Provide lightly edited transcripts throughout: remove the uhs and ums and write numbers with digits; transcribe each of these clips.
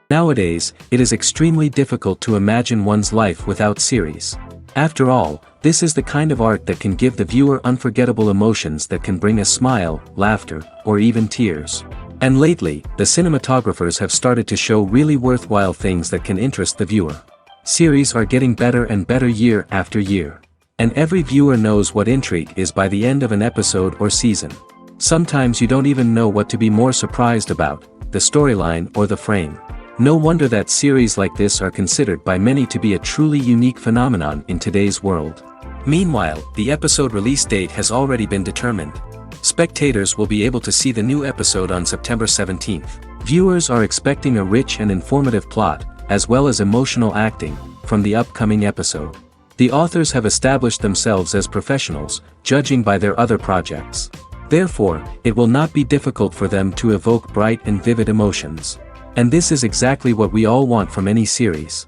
Nowadays, it is extremely difficult to imagine one's life without series. After all, this is the kind of art that can give the viewer unforgettable emotions that can bring a smile, laughter, or even tears. And lately, the cinematographers have started to show really worthwhile things that can interest the viewer. Series are getting better and better year after year. And every viewer knows what intrigue is by the end of an episode or season. Sometimes you don't even know what to be more surprised about, the storyline or the frame. No wonder that series like this are considered by many to be a truly unique phenomenon in today's world. Meanwhile, the episode release date has already been determined. Spectators will be able to see the new episode on September 17th. Viewers are expecting a rich and informative plot, as well as emotional acting, from the upcoming episode. The authors have established themselves as professionals, judging by their other projects. Therefore, it will not be difficult for them to evoke bright and vivid emotions. And this is exactly what we all want from any series.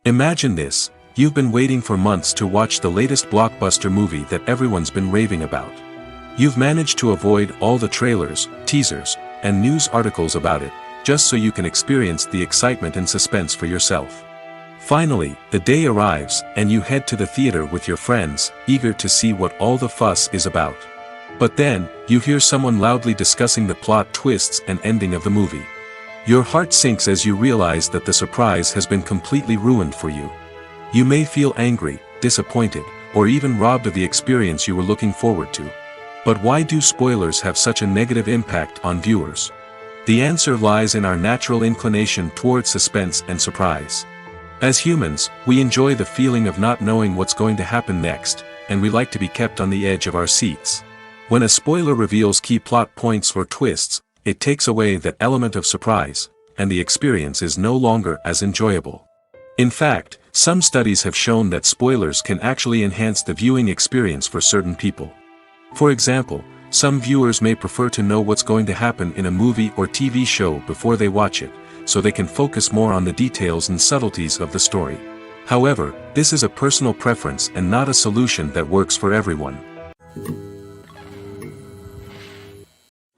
Imagine this, you've been waiting for months to watch the latest blockbuster movie that everyone's been raving about. You've managed to avoid all the trailers, teasers, and news articles about it, just so you can experience the excitement and suspense for yourself. Finally, the day arrives, and you head to the theater with your friends, eager to see what all the fuss is about. But then, you hear someone loudly discussing the plot twists and ending of the movie. Your heart sinks as you realize that the surprise has been completely ruined for you. You may feel angry, disappointed, or even robbed of the experience you were looking forward to. But why do spoilers have such a negative impact on viewers? The answer lies in our natural inclination towards suspense and surprise. As humans, we enjoy the feeling of not knowing what's going to happen next, and we like to be kept on the edge of our seats. When a spoiler reveals key plot points or twists, it takes away that element of surprise, and the experience is no longer as enjoyable. In fact, some studies have shown that spoilers can actually enhance the viewing experience for certain people. For example, some viewers may prefer to know what's going to happen in a movie or TV show before they watch it, so they can focus more on the details and subtleties of the story. However, this is a personal preference and not a solution that works for everyone.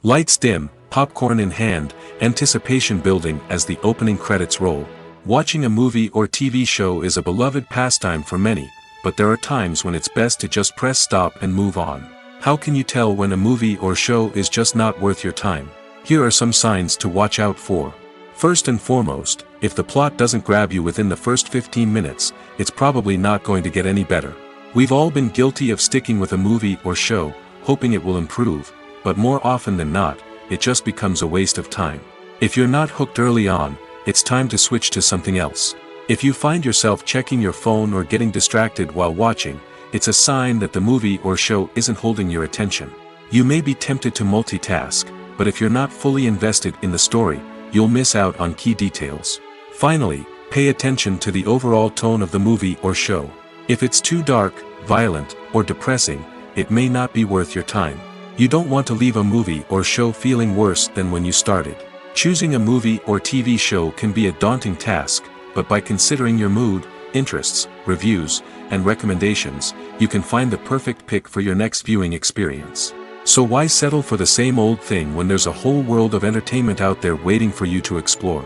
Lights dim, popcorn in hand, anticipation building as the opening credits roll. Watching a movie or TV show is a beloved pastime for many, but there are times when it's best to just press stop and move on. How can you tell when a movie or show is just not worth your time? Here are some signs to watch out for. First and foremost, if the plot doesn't grab you within the first 15 minutes, it's probably not going to get any better. We've all been guilty of sticking with a movie or show, hoping it will improve, but more often than not, it just becomes a waste of time. If you're not hooked early on, it's time to switch to something else. If you find yourself checking your phone or getting distracted while watching, it's a sign that the movie or show isn't holding your attention. You may be tempted to multitask, but if you're not fully invested in the story, you'll miss out on key details. Finally, pay attention to the overall tone of the movie or show. If it's too dark, violent, or depressing, it may not be worth your time. You don't want to leave a movie or show feeling worse than when you started. Choosing a movie or TV show can be a daunting task, but by considering your mood, interests, reviews, and recommendations, you can find the perfect pick for your next viewing experience. So why settle for the same old thing when there's a whole world of entertainment out there waiting for you to explore?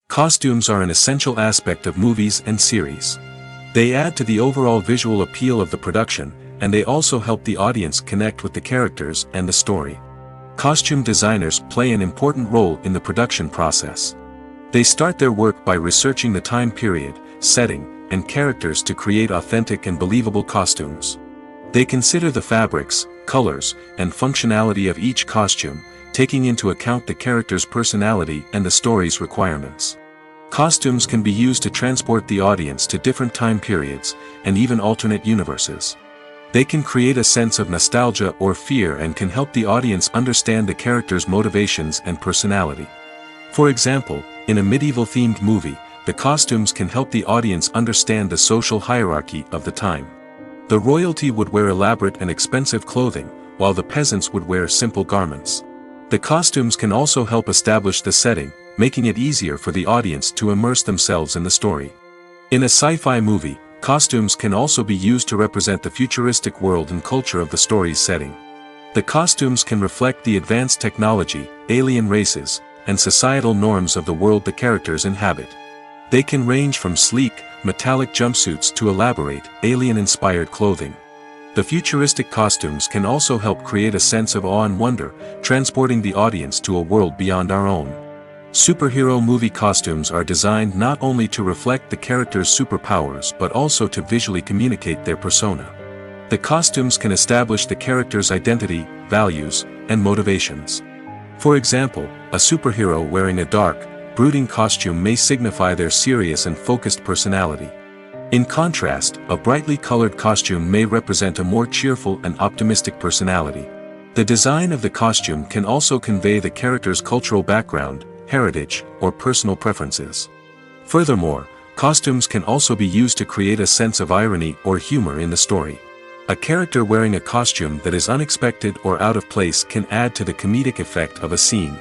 Costumes are an essential aspect of movies and series. They add to the overall visual appeal of the production, and they also help the audience connect with the characters and the story. Costume designers play an important role in the production process. They start their work by researching the time period, setting, and characters to create authentic and believable costumes. They consider the fabrics, colors, and functionality of each costume, taking into account the character's personality and the story's requirements. Costumes can be used to transport the audience to different time periods, and even alternate universes. They can create a sense of nostalgia or fear and can help the audience understand the character's motivations and personality. For example, in a medieval-themed movie, the costumes can help the audience understand the social hierarchy of the time. The royalty would wear elaborate and expensive clothing, while the peasants would wear simple garments. The costumes can also help establish the setting, making it easier for the audience to immerse themselves in the story. In a sci-fi movie, costumes can also be used to represent the futuristic world and culture of the story's setting. The costumes can reflect the advanced technology, alien races, and societal norms of the world the characters inhabit. They can range from sleek, metallic jumpsuits to elaborate, alien-inspired clothing. The futuristic costumes can also help create a sense of awe and wonder, transporting the audience to a world beyond our own. Superhero movie costumes are designed not only to reflect the character's superpowers but also to visually communicate their persona. The costumes can establish the character's identity, values, and motivations. For example, a superhero wearing a dark, brooding costume may signify their serious and focused personality. In contrast, a brightly colored costume may represent a more cheerful and optimistic personality. The design of the costume can also convey the character's cultural background, heritage, or personal preferences. Furthermore, costumes can also be used to create a sense of irony or humor in the story. A character wearing a costume that is unexpected or out of place can add to the comedic effect of a scene.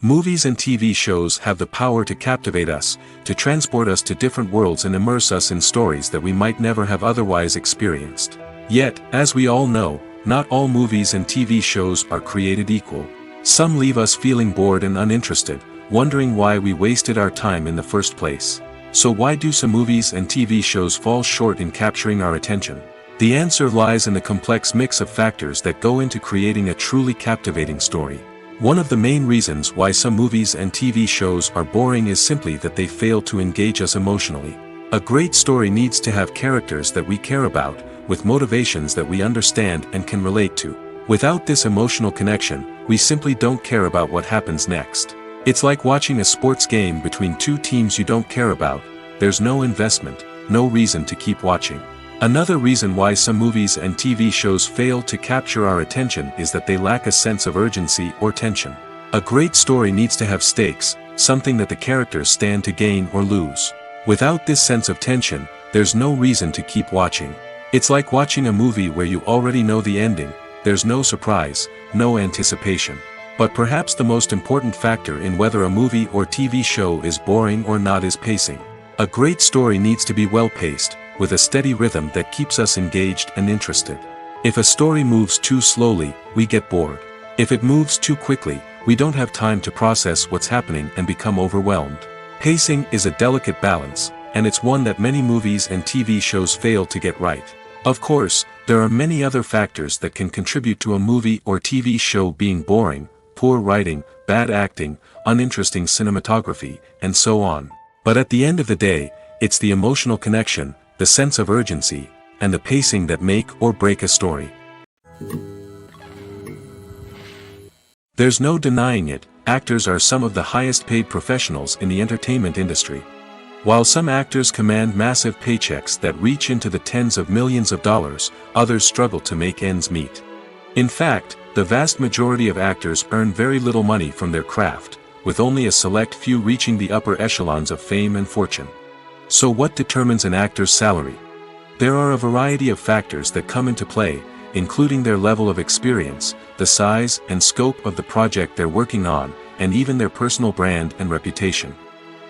Movies and TV shows have the power to captivate us, to transport us to different worlds and immerse us in stories that we might never have otherwise experienced. Yet, as we all know, not all movies and TV shows are created equal. Some leave us feeling bored and uninterested, wondering why we wasted our time in the first place. So why do some movies and TV shows fall short in capturing our attention? The answer lies in the complex mix of factors that go into creating a truly captivating story. One of the main reasons why some movies and TV shows are boring is simply that they fail to engage us emotionally. A great story needs to have characters that we care about, with motivations that we understand and can relate to. Without this emotional connection, we simply don't care about what happens next. It's like watching a sports game between two teams you don't care about. There's no investment, no reason to keep watching. Another reason why some movies and TV shows fail to capture our attention is that they lack a sense of urgency or tension. A great story needs to have stakes, something that the characters stand to gain or lose. Without this sense of tension, there's no reason to keep watching. It's like watching a movie where you already know the ending. There's no surprise, no anticipation. But perhaps the most important factor in whether a movie or TV show is boring or not is pacing. A great story needs to be well-paced, with a steady rhythm that keeps us engaged and interested. If a story moves too slowly, we get bored. If it moves too quickly, we don't have time to process what's happening and become overwhelmed. Pacing is a delicate balance, and it's one that many movies and TV shows fail to get right. Of course, there are many other factors that can contribute to a movie or TV show being boring: poor writing, bad acting, uninteresting cinematography, and so on. But at the end of the day, it's the emotional connection, the sense of urgency, and the pacing that make or break a story. There's no denying it, actors are some of the highest paid professionals in the entertainment industry. While some actors command massive paychecks that reach into the tens of millions of dollars, others struggle to make ends meet. In fact, the vast majority of actors earn very little money from their craft, with only a select few reaching the upper echelons of fame and fortune. So what determines an actor's salary? There are a variety of factors that come into play, including their level of experience, the size and scope of the project they're working on, and even their personal brand and reputation.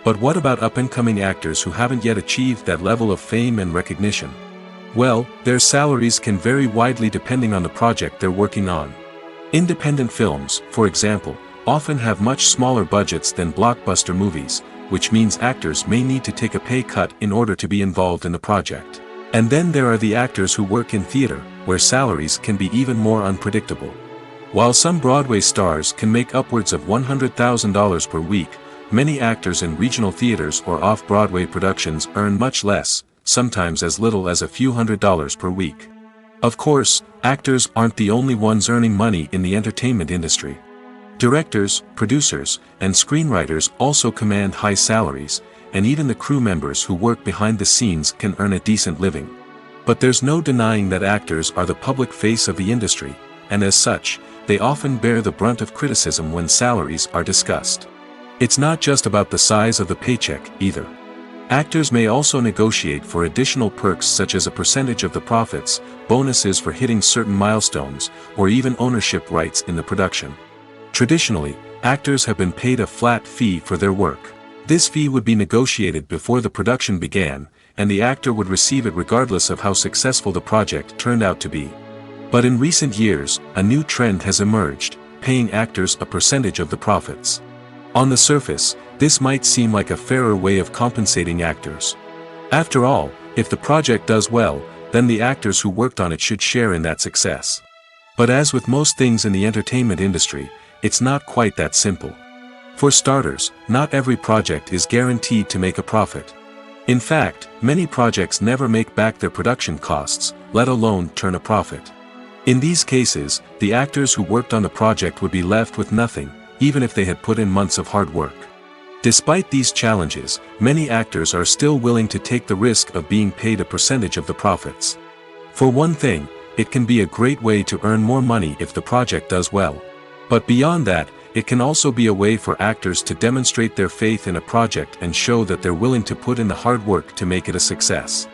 But what about up-and-coming actors who haven't yet achieved that level of fame and recognition? Well, their salaries can vary widely depending on the project they're working on. Independent films, for example, often have much smaller budgets than blockbuster movies, which means actors may need to take a pay cut in order to be involved in the project. And then there are the actors who work in theater, where salaries can be even more unpredictable. While some Broadway stars can make upwards of $100,000 per week, many actors in regional theaters or off-Broadway productions earn much less, sometimes as little as a few $100s per week. Of course, actors aren't the only ones earning money in the entertainment industry. Directors, producers, and screenwriters also command high salaries, and even the crew members who work behind the scenes can earn a decent living. But there's no denying that actors are the public face of the industry, and as such, they often bear the brunt of criticism when salaries are discussed. It's not just about the size of the paycheck, either. Actors may also negotiate for additional perks such as a percentage of the profits, bonuses for hitting certain milestones, or even ownership rights in the production. Traditionally, actors have been paid a flat fee for their work. This fee would be negotiated before the production began, and the actor would receive it regardless of how successful the project turned out to be. But in recent years, a new trend has emerged, paying actors a percentage of the profits. On the surface, this might seem like a fairer way of compensating actors. After all, if the project does well, then the actors who worked on it should share in that success. But as with most things in the entertainment industry, it's not quite that simple. For starters, not every project is guaranteed to make a profit. In fact, many projects never make back their production costs, let alone turn a profit. In these cases, the actors who worked on the project would be left with nothing, even if they had put in months of hard work. Despite these challenges, many actors are still willing to take the risk of being paid a percentage of the profits. For one thing, it can be a great way to earn more money if the project does well. But beyond that, it can also be a way for actors to demonstrate their faith in a project and show that they're willing to put in the hard work to make it a success.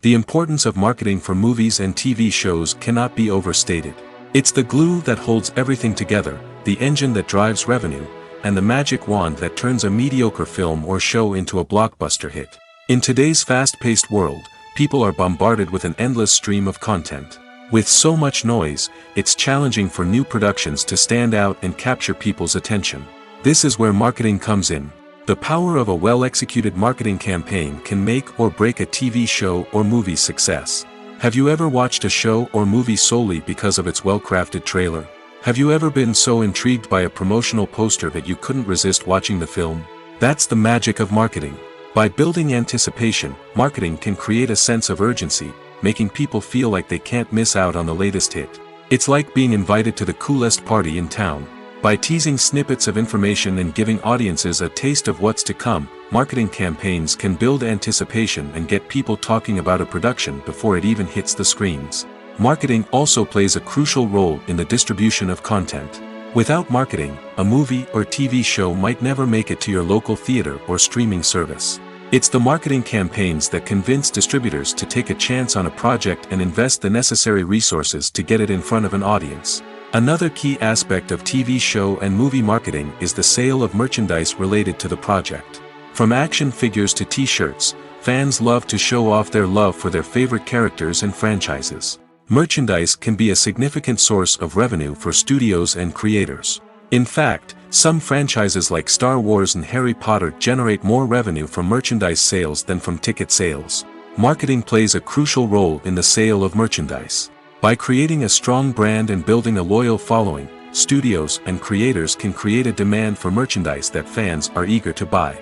The importance of marketing for movies and TV shows cannot be overstated. It's the glue that holds everything together, the engine that drives revenue, and the magic wand that turns a mediocre film or show into a blockbuster hit. In today's fast-paced world, people are bombarded with an endless stream of content. With so much noise, it's challenging for new productions to stand out and capture people's attention. This is where marketing comes in. The power of a well-executed marketing campaign can make or break a TV show or movie's success. Have you ever watched a show or movie solely because of its well-crafted trailer? Have you ever been so intrigued by a promotional poster that you couldn't resist watching the film? That's the magic of marketing. By building anticipation, marketing can create a sense of urgency, making people feel like they can't miss out on the latest hit. It's like being invited to the coolest party in town. By teasing snippets of information and giving audiences a taste of what's to come, marketing campaigns can build anticipation and get people talking about a production before it even hits the screens. Marketing also plays a crucial role in the distribution of content. Without marketing, a movie or TV show might never make it to your local theater or streaming service. It's the marketing campaigns that convince distributors to take a chance on a project and invest the necessary resources to get it in front of an audience. Another key aspect of TV show and movie marketing is the sale of merchandise related to the project. From action figures to t-shirts, fans love to show off their love for their favorite characters and franchises. Merchandise can be a significant source of revenue for studios and creators. In fact, some franchises like Star Wars and Harry Potter generate more revenue from merchandise sales than from ticket sales. Marketing plays a crucial role in the sale of merchandise. By creating a strong brand and building a loyal following, studios and creators can create a demand for merchandise that fans are eager to buy.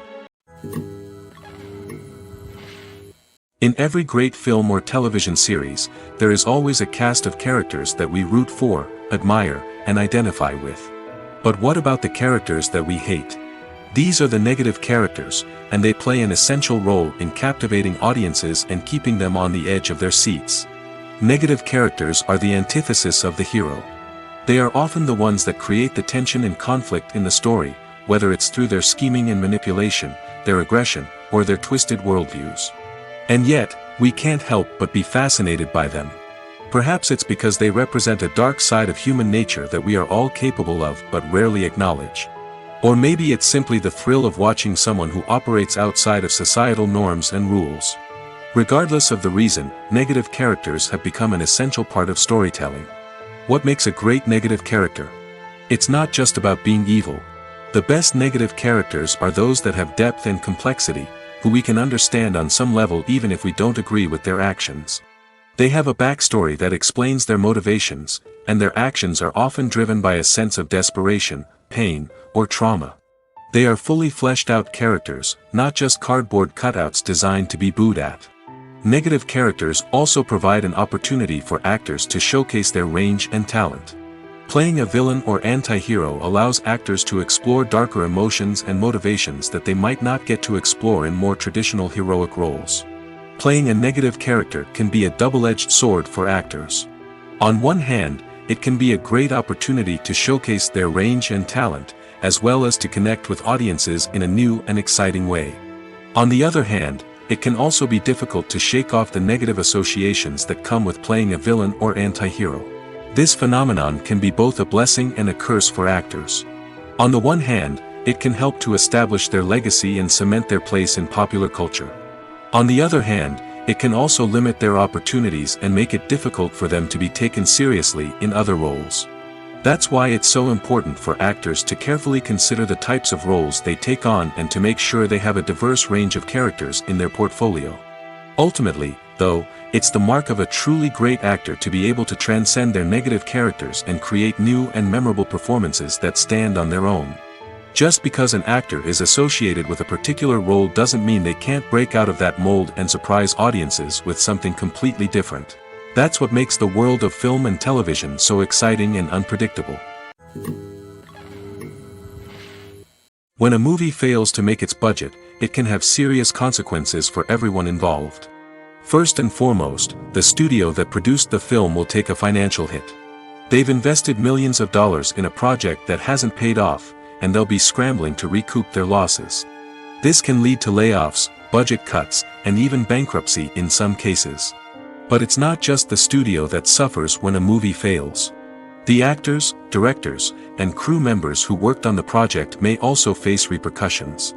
In every great film or television series, there is always a cast of characters that we root for, admire, and identify with. But what about the characters that we hate? These are the negative characters, and they play an essential role in captivating audiences and keeping them on the edge of their seats. Negative characters are the antithesis of the hero. They are often the ones that create the tension and conflict in the story, whether it's through their scheming and manipulation, their aggression, or their twisted worldviews. And yet, we can't help but be fascinated by them. Perhaps it's because they represent a dark side of human nature that we are all capable of but rarely acknowledge. Or maybe it's simply the thrill of watching someone who operates outside of societal norms and rules. Regardless of the reason, negative characters have become an essential part of storytelling. What makes a great negative character? It's not just about being evil. The best negative characters are those that have depth and complexity, who we can understand on some level even if we don't agree with their actions. They have a backstory that explains their motivations, and their actions are often driven by a sense of desperation, pain, or trauma. They are fully fleshed out characters, not just cardboard cutouts designed to be booed at. Negative characters also provide an opportunity for actors to showcase their range and talent. Playing a villain or anti-hero allows actors to explore darker emotions and motivations that they might not get to explore in more traditional heroic roles. Playing a negative character can be a double-edged sword for actors. On one hand, it can be a great opportunity to showcase their range and talent, as well as to connect with audiences in a new and exciting way. On the other hand, it can also be difficult to shake off the negative associations that come with playing a villain or anti-hero. This phenomenon can be both a blessing and a curse for actors. On the one hand, it can help to establish their legacy and cement their place in popular culture. On the other hand, it can also limit their opportunities and make it difficult for them to be taken seriously in other roles. That's why it's so important for actors to carefully consider the types of roles they take on and to make sure they have a diverse range of characters in their portfolio. Ultimately, though, it's the mark of a truly great actor to be able to transcend their negative characters and create new and memorable performances that stand on their own. Just because an actor is associated with a particular role doesn't mean they can't break out of that mold and surprise audiences with something completely different. That's what makes the world of film and television so exciting and unpredictable. When a movie fails to make its budget, it can have serious consequences for everyone involved. First and foremost, the studio that produced the film will take a financial hit. They've invested millions of dollars in a project that hasn't paid off, and they'll be scrambling to recoup their losses. This can lead to layoffs, budget cuts, and even bankruptcy in some cases. But it's not just the studio that suffers when a movie fails. The actors, directors, and crew members who worked on the project may also face repercussions.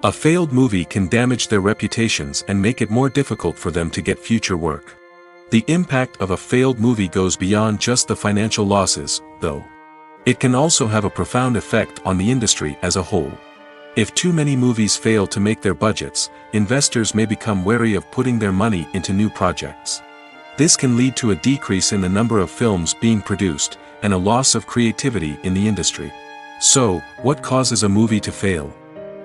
A failed movie can damage their reputations and make it more difficult for them to get future work. The impact of a failed movie goes beyond just the financial losses, though. It can also have a profound effect on the industry as a whole. If too many movies fail to make their budgets, investors may become wary of putting their money into new projects. This can lead to a decrease in the number of films being produced, and a loss of creativity in the industry. So, what causes a movie to fail?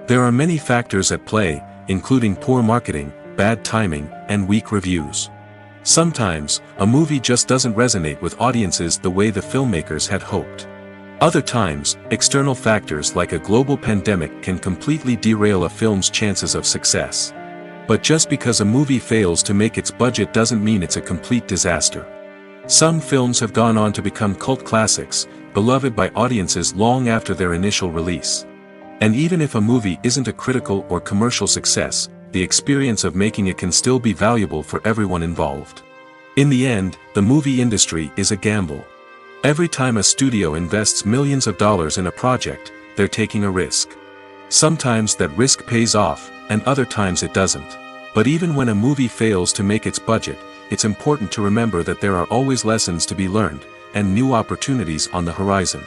There are many factors at play, including poor marketing, bad timing, and weak reviews. Sometimes, a movie just doesn't resonate with audiences the way the filmmakers had hoped. Other times, external factors like a global pandemic can completely derail a film's chances of success. But just because a movie fails to make its budget doesn't mean it's a complete disaster. Some films have gone on to become cult classics, beloved by audiences long after their initial release. And even if a movie isn't a critical or commercial success, the experience of making it can still be valuable for everyone involved. In the end, the movie industry is a gamble. Every time a studio invests millions of dollars in a project, they're taking a risk. Sometimes that risk pays off, and other times it doesn't. But even when a movie fails to make its budget, it's important to remember that there are always lessons to be learned, and new opportunities on the horizon.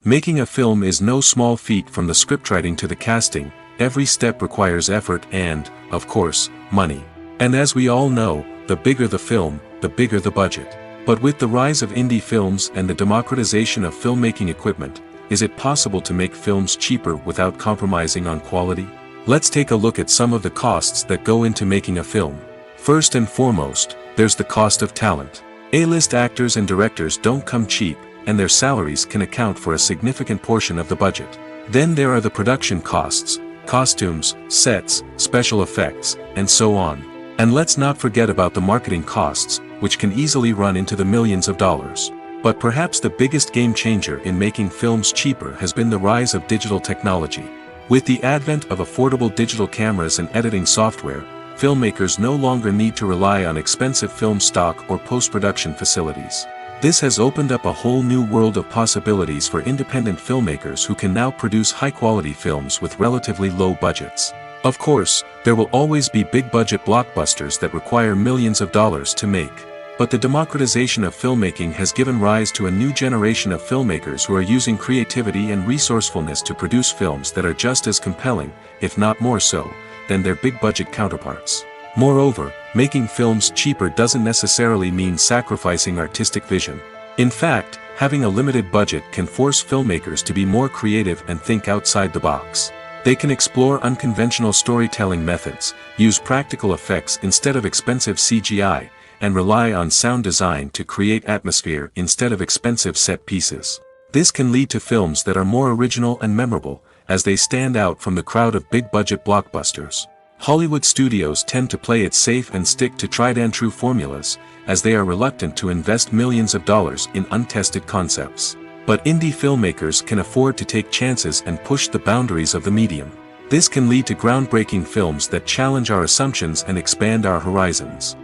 Making a film is no small feat. From the scriptwriting to the casting, every step requires effort and, of course, money. And as we all know, the bigger the film, the bigger the budget. But with the rise of indie films and the democratization of filmmaking equipment, is it possible to make films cheaper without compromising on quality? Let's take a look at some of the costs that go into making a film. First and foremost, there's the cost of talent. A-list actors and directors don't come cheap, and their salaries can account for a significant portion of the budget. Then there are the production costs, costumes, sets, special effects, and so on. And let's not forget about the marketing costs, which can easily run into the millions of dollars. But perhaps the biggest game changer in making films cheaper has been the rise of digital technology. With the advent of affordable digital cameras and editing software, filmmakers no longer need to rely on expensive film stock or post-production facilities. This has opened up a whole new world of possibilities for independent filmmakers who can now produce high-quality films with relatively low budgets. Of course, there will always be big-budget blockbusters that require millions of dollars to make. But the democratization of filmmaking has given rise to a new generation of filmmakers who are using creativity and resourcefulness to produce films that are just as compelling, if not more so, than their big-budget counterparts. Moreover, making films cheaper doesn't necessarily mean sacrificing artistic vision. In fact, having a limited budget can force filmmakers to be more creative and think outside the box. They can explore unconventional storytelling methods, use practical effects instead of expensive CGI, and rely on sound design to create atmosphere instead of expensive set pieces. This can lead to films that are more original and memorable, as they stand out from the crowd of big-budget blockbusters. Hollywood studios tend to play it safe and stick to tried-and-true formulas, as they are reluctant to invest millions of dollars in untested concepts. But indie filmmakers can afford to take chances and push the boundaries of the medium. This can lead to groundbreaking films that challenge our assumptions and expand our horizons.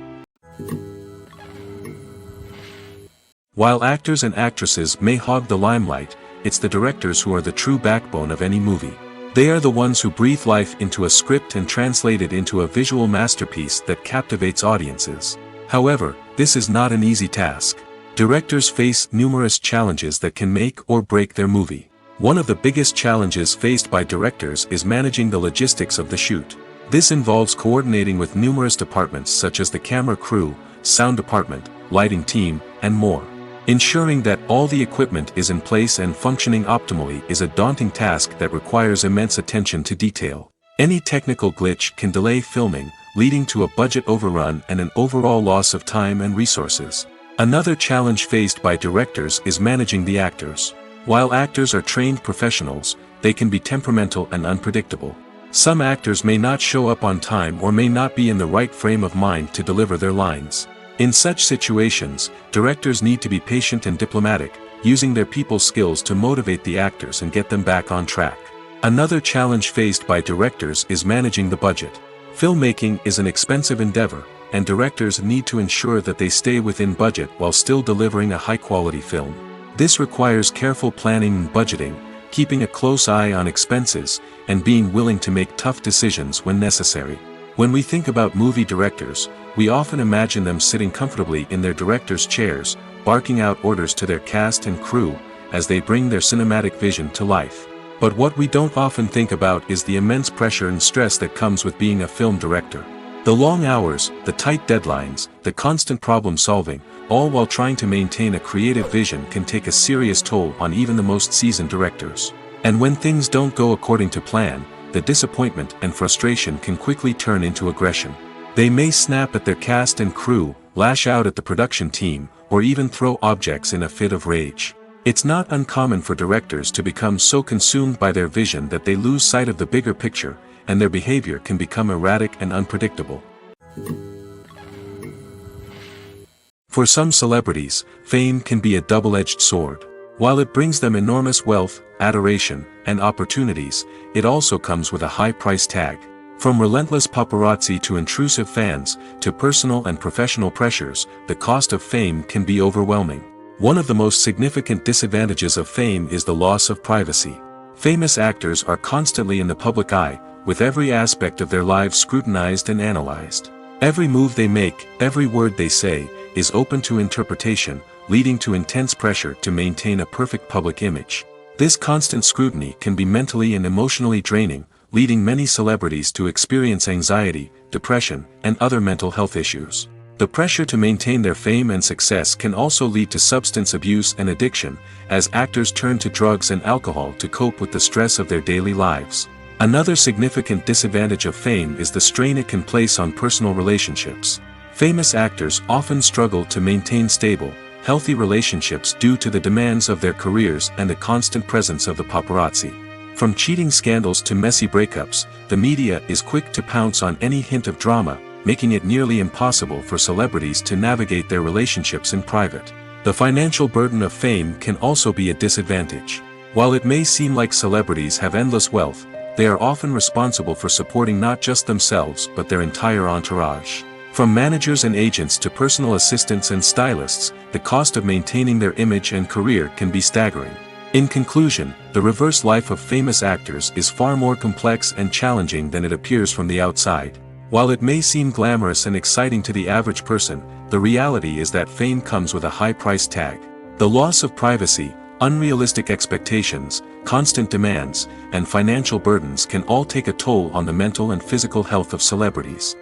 While actors and actresses may hog the limelight, it's the directors who are the true backbone of any movie. They are the ones who breathe life into a script and translate it into a visual masterpiece that captivates audiences. However, this is not an easy task. Directors face numerous challenges that can make or break their movie. One of the biggest challenges faced by directors is managing the logistics of the shoot. This involves coordinating with numerous departments such as the camera crew, sound department, lighting team, and more. Ensuring that all the equipment is in place and functioning optimally is a daunting task that requires immense attention to detail. Any technical glitch can delay filming, leading to a budget overrun and an overall loss of time and resources. Another challenge faced by directors is managing the actors. While actors are trained professionals, they can be temperamental and unpredictable. Some actors may not show up on time or may not be in the right frame of mind to deliver their lines. In such situations, directors need to be patient and diplomatic, using their people skills to motivate the actors and get them back on track. Another challenge faced by directors is managing the budget. Filmmaking is an expensive endeavor, and directors need to ensure that they stay within budget while still delivering a high-quality film. This requires careful planning and budgeting, keeping a close eye on expenses, and being willing to make tough decisions when necessary. When we think about movie directors, we often imagine them sitting comfortably in their director's chairs, barking out orders to their cast and crew, as they bring their cinematic vision to life. But what we don't often think about is the immense pressure and stress that comes with being a film director. The long hours, the tight deadlines, the constant problem solving, all while trying to maintain a creative vision can take a serious toll on even the most seasoned directors. And when things don't go according to plan, the disappointment and frustration can quickly turn into aggression. They may snap at their cast and crew, lash out at the production team, or even throw objects in a fit of rage. It's not uncommon for directors to become so consumed by their vision that they lose sight of the bigger picture, and their behavior can become erratic and unpredictable. For some celebrities, fame can be a double-edged sword. While it brings them enormous wealth, adoration, and opportunities, it also comes with a high price tag. From relentless paparazzi to intrusive fans, to personal and professional pressures, the cost of fame can be overwhelming. One of the most significant disadvantages of fame is the loss of privacy. Famous actors are constantly in the public eye, with every aspect of their lives scrutinized and analyzed. Every move they make, every word they say, is open to interpretation, leading to intense pressure to maintain a perfect public image. This constant scrutiny can be mentally and emotionally draining, leading many celebrities to experience anxiety, depression, and other mental health issues. The pressure to maintain their fame and success can also lead to substance abuse and addiction, as actors turn to drugs and alcohol to cope with the stress of their daily lives. Another significant disadvantage of fame is the strain it can place on personal relationships. Famous actors often struggle to maintain stable, healthy relationships due to the demands of their careers and the constant presence of the paparazzi. From cheating scandals to messy breakups, the media is quick to pounce on any hint of drama, making it nearly impossible for celebrities to navigate their relationships in private. The financial burden of fame can also be a disadvantage. While it may seem like celebrities have endless wealth, they are often responsible for supporting not just themselves but their entire entourage. From managers and agents to personal assistants and stylists, the cost of maintaining their image and career can be staggering. In conclusion, the reverse life of famous actors is far more complex and challenging than it appears from the outside. While it may seem glamorous and exciting to the average person, the reality is that fame comes with a high price tag. The loss of privacy, unrealistic expectations, constant demands, and financial burdens can all take a toll on the mental and physical health of celebrities.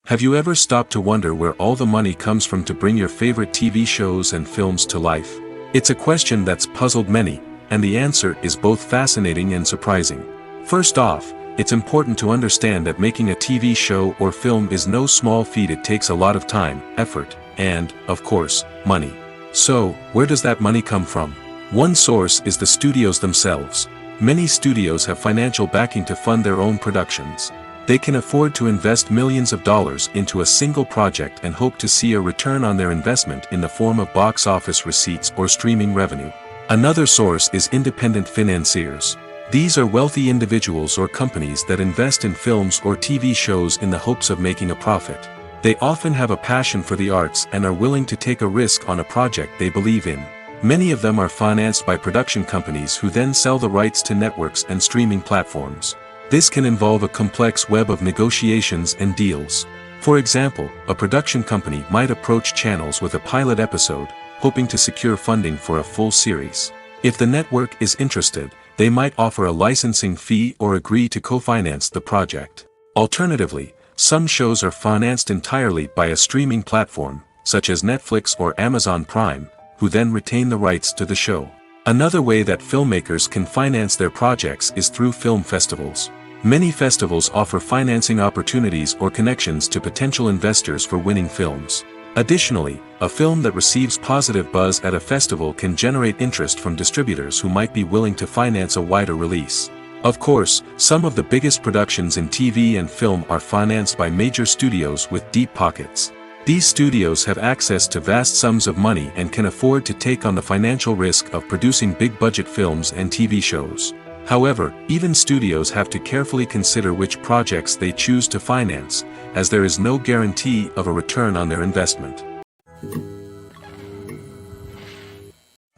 Have you ever stopped to wonder where all the money comes from to bring your favorite TV shows and films to life? It's a question that's puzzled many, and the answer is both fascinating and surprising. First off, it's important to understand that making a TV show or film is no small feat. It takes a lot of time, effort, and, of course, money. So, where does that money come from? One source is the studios themselves. Many studios have financial backing to fund their own productions. They can afford to invest millions of dollars into a single project and hope to see a return on their investment in the form of box office receipts or streaming revenue. Another source is independent financiers. These are wealthy individuals or companies that invest in films or TV shows in the hopes of making a profit. They often have a passion for the arts and are willing to take a risk on a project they believe in. Many of them are financed by production companies who then sell the rights to networks and streaming platforms. This can involve a complex web of negotiations and deals. For example, a production company might approach channels with a pilot episode, hoping to secure funding for a full series. If the network is interested, they might offer a licensing fee or agree to co-finance the project. Alternatively, some shows are financed entirely by a streaming platform, such as Netflix or Amazon Prime, who then retain the rights to the show. Another way that filmmakers can finance their projects is through film festivals. Many festivals offer financing opportunities or connections to potential investors for winning films. Additionally, a film that receives positive buzz at a festival can generate interest from distributors who might be willing to finance a wider release. Of course, some of the biggest productions in TV and film are financed by major studios with deep pockets. These studios have access to vast sums of money and can afford to take on the financial risk of producing big-budget films and TV shows. However, even studios have to carefully consider which projects they choose to finance, as there is no guarantee of a return on their investment.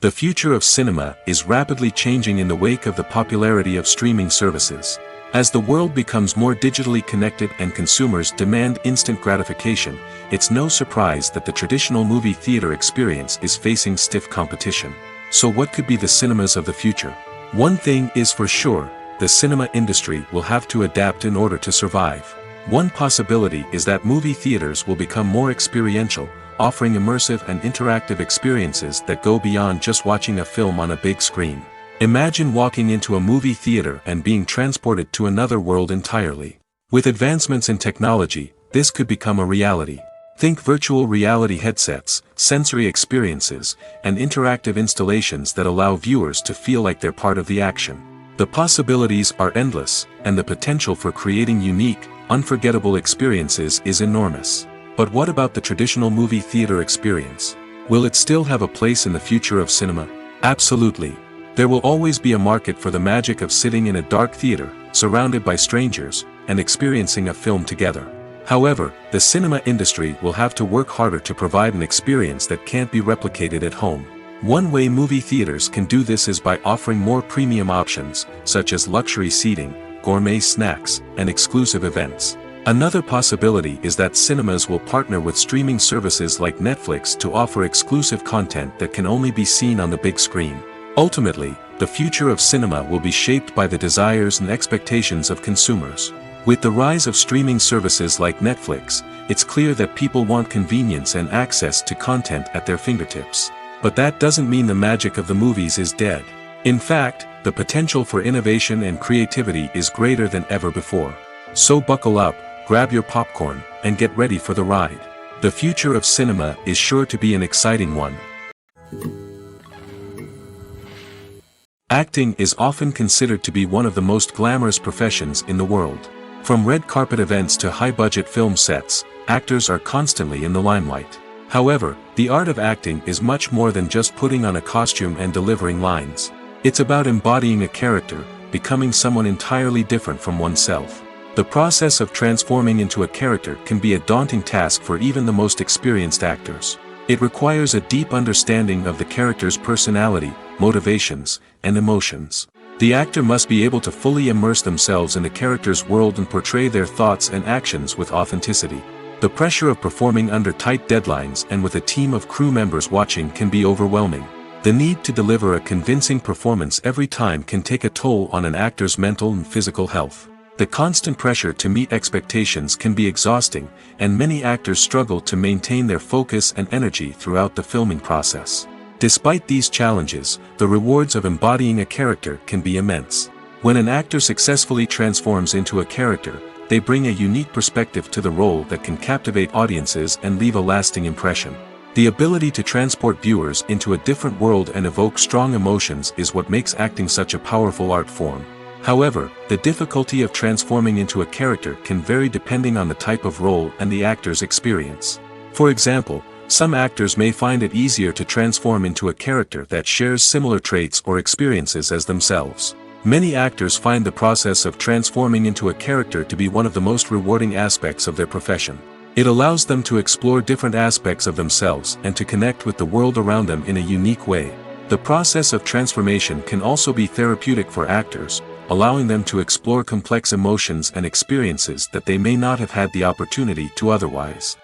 The future of cinema is rapidly changing in the wake of the popularity of streaming services. As the world becomes more digitally connected and consumers demand instant gratification, it's no surprise that the traditional movie theater experience is facing stiff competition. So what could be the cinemas of the future? One thing is for sure, the cinema industry will have to adapt in order to survive. One possibility is that movie theaters will become more experiential, offering immersive and interactive experiences that go beyond just watching a film on a big screen. Imagine walking into a movie theater and being transported to another world entirely. With advancements in technology, this could become a reality. Think virtual reality headsets, sensory experiences, and interactive installations that allow viewers to feel like they're part of the action. The possibilities are endless, and the potential for creating unique, unforgettable experiences is enormous. But what about the traditional movie theater experience? Will it still have a place in the future of cinema? Absolutely. There will always be a market for the magic of sitting in a dark theater, surrounded by strangers, and experiencing a film together. However, the cinema industry will have to work harder to provide an experience that can't be replicated at home. One way movie theaters can do this is by offering more premium options, such as luxury seating, gourmet snacks, and exclusive events. Another possibility is that cinemas will partner with streaming services like Netflix to offer exclusive content that can only be seen on the big screen. Ultimately, the future of cinema will be shaped by the desires and expectations of consumers. With the rise of streaming services like Netflix, it's clear that people want convenience and access to content at their fingertips. But that doesn't mean the magic of the movies is dead. In fact, the potential for innovation and creativity is greater than ever before. So buckle up, grab your popcorn, and get ready for the ride. The future of cinema is sure to be an exciting one. Acting is often considered to be one of the most glamorous professions in the world. From red carpet events to high-budget film sets, actors are constantly in the limelight. However, the art of acting is much more than just putting on a costume and delivering lines. It's about embodying a character, becoming someone entirely different from oneself. The process of transforming into a character can be a daunting task for even the most experienced actors. It requires a deep understanding of the character's personality, motivations, and emotions. The actor must be able to fully immerse themselves in the character's world and portray their thoughts and actions with authenticity. The pressure of performing under tight deadlines and with a team of crew members watching can be overwhelming. The need to deliver a convincing performance every time can take a toll on an actor's mental and physical health. The constant pressure to meet expectations can be exhausting, and many actors struggle to maintain their focus and energy throughout the filming process. Despite these challenges, the rewards of embodying a character can be immense. When an actor successfully transforms into a character, they bring a unique perspective to the role that can captivate audiences and leave a lasting impression. The ability to transport viewers into a different world and evoke strong emotions is what makes acting such a powerful art form. However, the difficulty of transforming into a character can vary depending on the type of role and the actor's experience. For example, some actors may find it easier to transform into a character that shares similar traits or experiences as themselves. Many actors find the process of transforming into a character to be one of the most rewarding aspects of their profession. It allows them to explore different aspects of themselves and to connect with the world around them in a unique way. The process of transformation can also be therapeutic for actors, allowing them to explore complex emotions and experiences that they may not have had the opportunity to otherwise.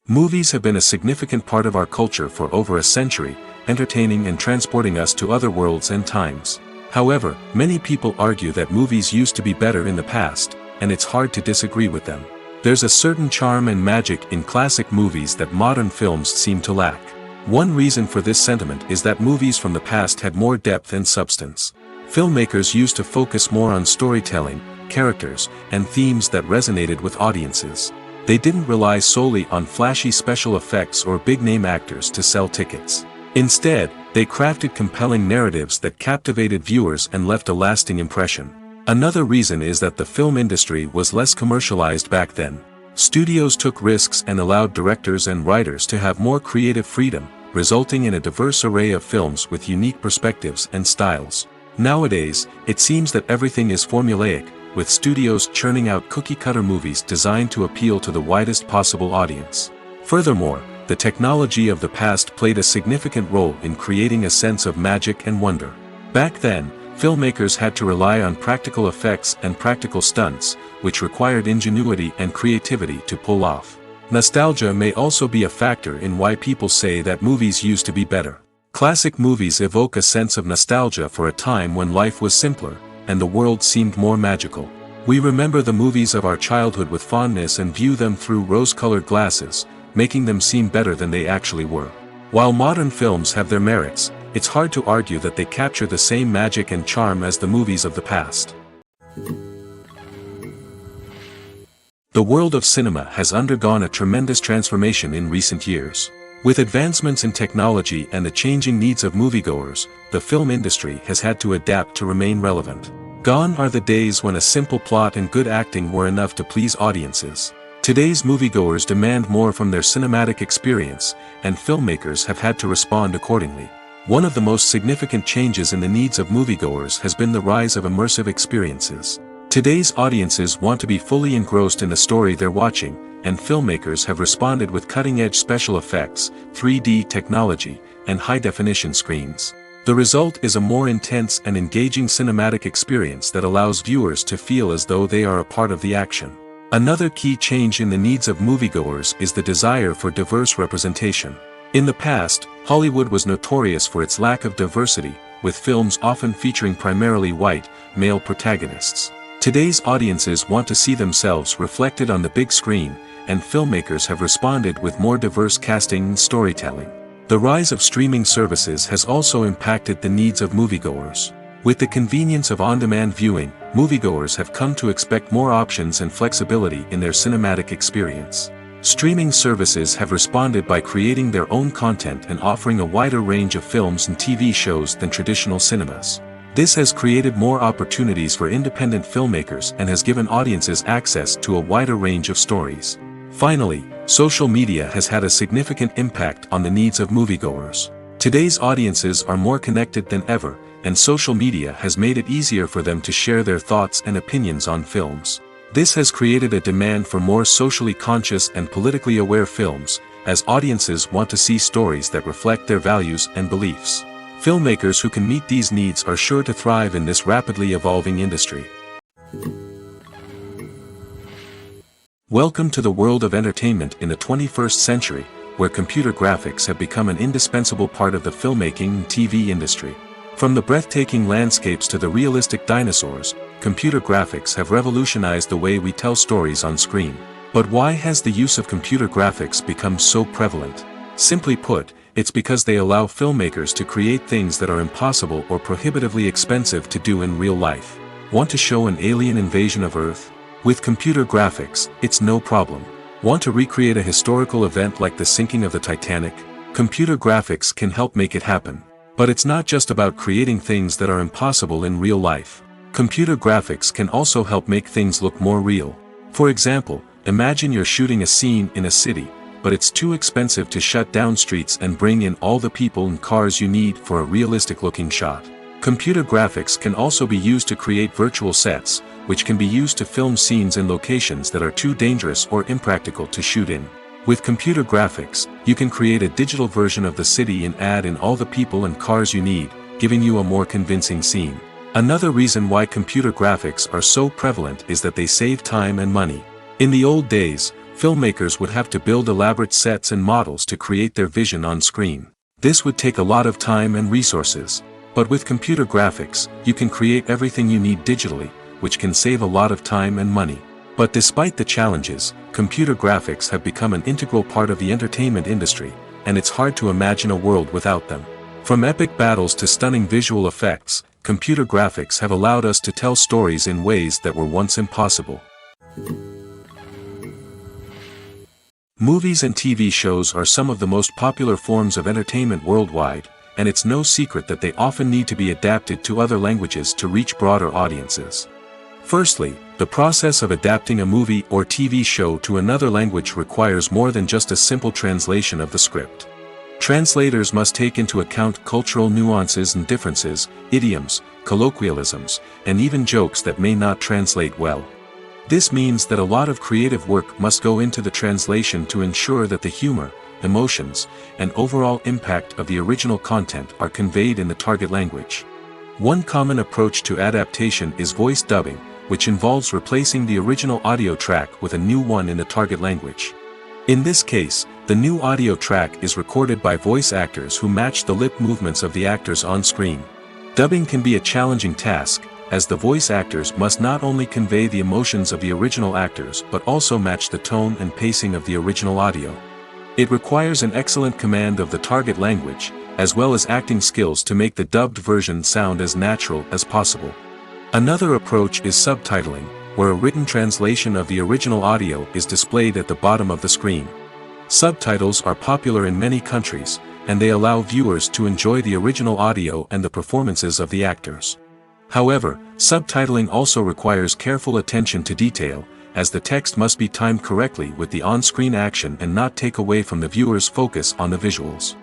Movies have been a significant part of our culture for over a century, entertaining and transporting us to other worlds and times. However, many people argue that movies used to be better in the past, and it's hard to disagree with them. There's a certain charm and magic in classic movies that modern films seem to lack. One reason for this sentiment is that movies from the past had more depth and substance. Filmmakers used to focus more on storytelling, characters, and themes that resonated with audiences. They didn't rely solely on flashy special effects or big-name actors to sell tickets. Instead, they crafted compelling narratives that captivated viewers and left a lasting impression. Another reason is that the film industry was less commercialized back then. Studios took risks and allowed directors and writers to have more creative freedom, resulting in a diverse array of films with unique perspectives and styles. Nowadays, it seems that everything is formulaic, with studios churning out cookie-cutter movies designed to appeal to the widest possible audience. Furthermore, the technology of the past played a significant role in creating a sense of magic and wonder. Back then, filmmakers had to rely on practical effects and practical stunts, which required ingenuity and creativity to pull off. Nostalgia may also be a factor in why people say that movies used to be better. Classic movies evoke a sense of nostalgia for a time when life was simpler, and the world seemed more magical. We remember the movies of our childhood with fondness and view them through rose-colored glasses, making them seem better than they actually were. While modern films have their merits, it's hard to argue that they capture the same magic and charm as the movies of the past. The world of cinema has undergone a tremendous transformation in recent years. With advancements in technology and the changing needs of moviegoers, the film industry has had to adapt to remain relevant. Gone are the days when a simple plot and good acting were enough to please audiences. Today's moviegoers demand more from their cinematic experience, and filmmakers have had to respond accordingly. One of the most significant changes in the needs of moviegoers has been the rise of immersive experiences. Today's audiences want to be fully engrossed in the story they're watching, and filmmakers have responded with cutting-edge special effects, 3D technology, and high-definition screens. The result is a more intense and engaging cinematic experience that allows viewers to feel as though they are a part of the action. Another key change in the needs of moviegoers is the desire for diverse representation. In the past, Hollywood was notorious for its lack of diversity, with films often featuring primarily white, male protagonists. Today's audiences want to see themselves reflected on the big screen, and filmmakers have responded with more diverse casting and storytelling. The rise of streaming services has also impacted the needs of moviegoers. With the convenience of on-demand viewing, moviegoers have come to expect more options and flexibility in their cinematic experience. Streaming services have responded by creating their own content and offering a wider range of films and TV shows than traditional cinemas. This has created more opportunities for independent filmmakers and has given audiences access to a wider range of stories. Finally, social media has had a significant impact on the needs of moviegoers. Today's audiences are more connected than ever, and social media has made it easier for them to share their thoughts and opinions on films. This has created a demand for more socially conscious and politically aware films, as audiences want to see stories that reflect their values and beliefs. Filmmakers who can meet these needs are sure to thrive in this rapidly evolving industry. Welcome to the world of entertainment in the 21st century, where computer graphics have become an indispensable part of the filmmaking and TV industry. From the breathtaking landscapes to the realistic dinosaurs, computer graphics have revolutionized the way we tell stories on screen. But why has the use of computer graphics become so prevalent? Simply put, it's because they allow filmmakers to create things that are impossible or prohibitively expensive to do in real life. Want to show an alien invasion of Earth? With computer graphics, it's no problem. Want to recreate a historical event like the sinking of the Titanic? Computer graphics can help make it happen. But it's not just about creating things that are impossible in real life. Computer graphics can also help make things look more real. For example, imagine you're shooting a scene in a city, but it's too expensive to shut down streets and bring in all the people and cars you need for a realistic-looking shot. Computer graphics can also be used to create virtual sets, which can be used to film scenes in locations that are too dangerous or impractical to shoot in. With computer graphics, you can create a digital version of the city and add in all the people and cars you need, giving you a more convincing scene. Another reason why computer graphics are so prevalent is that they save time and money. In the old days, filmmakers would have to build elaborate sets and models to create their vision on screen. This would take a lot of time and resources. But with computer graphics, you can create everything you need digitally, which can save a lot of time and money. But despite the challenges, computer graphics have become an integral part of the entertainment industry, and it's hard to imagine a world without them. From epic battles to stunning visual effects, computer graphics have allowed us to tell stories in ways that were once impossible. Movies and TV shows are some of the most popular forms of entertainment worldwide, and it's no secret that they often need to be adapted to other languages to reach broader audiences. Firstly, the process of adapting a movie or TV show to another language requires more than just a simple translation of the script. Translators must take into account cultural nuances and differences, idioms, colloquialisms, and even jokes that may not translate well. This means that a lot of creative work must go into the translation to ensure that the humor, emotions, and overall impact of the original content are conveyed in the target language. One common approach to adaptation is voice dubbing, which involves replacing the original audio track with a new one in the target language. In this case, the new audio track is recorded by voice actors who match the lip movements of the actors on screen. Dubbing can be a challenging task, as the voice actors must not only convey the emotions of the original actors but also match the tone and pacing of the original audio. It requires an excellent command of the target language, as well as acting skills to make the dubbed version sound as natural as possible. Another approach is subtitling, where a written translation of the original audio is displayed at the bottom of the screen. Subtitles are popular in many countries, and they allow viewers to enjoy the original audio and the performances of the actors. However, subtitling also requires careful attention to detail, as the text must be timed correctly with the on-screen action and not take away from the viewer's focus on the visuals.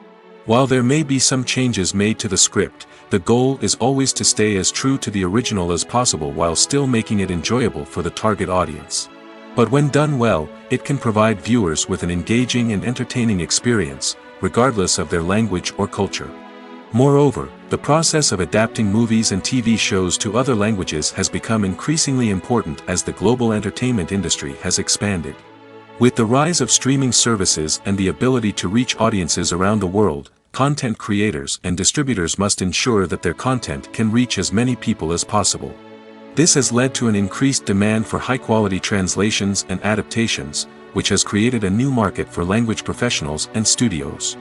While there may be some changes made to the script, the goal is always to stay as true to the original as possible while still making it enjoyable for the target audience. But when done well, it can provide viewers with an engaging and entertaining experience, regardless of their language or culture. Moreover, the process of adapting movies and TV shows to other languages has become increasingly important as the global entertainment industry has expanded. With the rise of streaming services and the ability to reach audiences around the world, content creators and distributors must ensure that their content can reach as many people as possible. This has led to an increased demand for high-quality translations and adaptations, which has created a new market for language professionals and studios.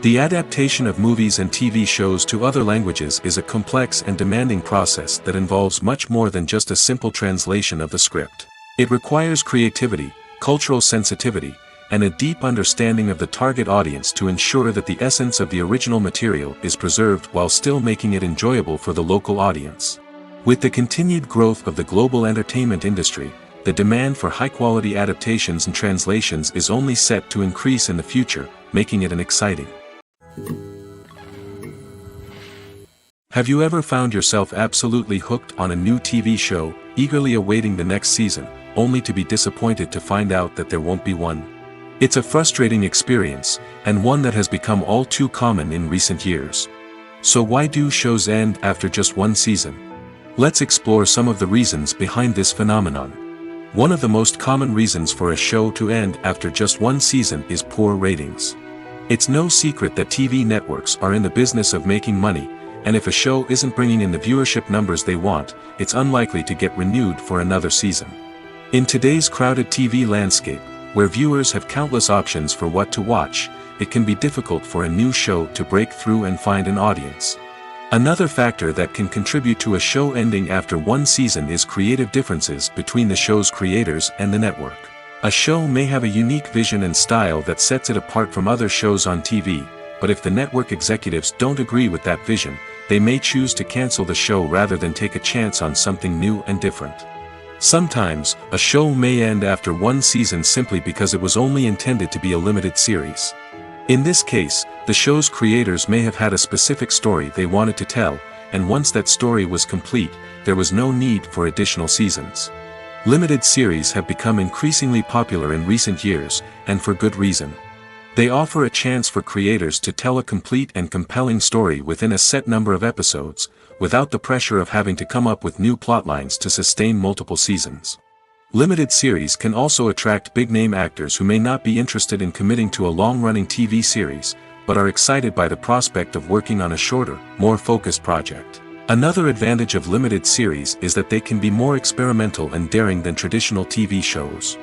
The adaptation of movies and TV shows to other languages is a complex and demanding process that involves much more than just a simple translation of the script. It requires creativity, cultural sensitivity, and a deep understanding of the target audience to ensure that the essence of the original material is preserved while still making it enjoyable for the local audience. With the continued growth of the global entertainment industry, the demand for high-quality adaptations and translations is only set to increase in the future, making it an exciting. Have you ever found yourself absolutely hooked on a new TV show, eagerly awaiting the next season, only to be disappointed to find out that there won't be one? It's a frustrating experience, and one that has become all too common in recent years. So why do shows end after just one season? Let's explore some of the reasons behind this phenomenon. One of the most common reasons for a show to end after just one season is poor ratings. It's no secret that TV networks are in the business of making money, and if a show isn't bringing in the viewership numbers they want, it's unlikely to get renewed for another season. In today's crowded TV landscape, where viewers have countless options for what to watch, it can be difficult for a new show to break through and find an audience. Another factor that can contribute to a show ending after one season is creative differences between the show's creators and the network. A show may have a unique vision and style that sets it apart from other shows on TV, but if the network executives don't agree with that vision, they may choose to cancel the show rather than take a chance on something new and different. Sometimes, a show may end after one season simply because it was only intended to be a limited series. In this case, the show's creators may have had a specific story they wanted to tell, and once that story was complete, there was no need for additional seasons. Limited series have become increasingly popular in recent years, and for good reason. They offer a chance for creators to tell a complete and compelling story within a set number of episodes, without the pressure of having to come up with new plotlines to sustain multiple seasons. Limited series can also attract big-name actors who may not be interested in committing to a long-running TV series, but are excited by the prospect of working on a shorter, more focused project. Another advantage of limited series is that they can be more experimental and daring than traditional TV shows.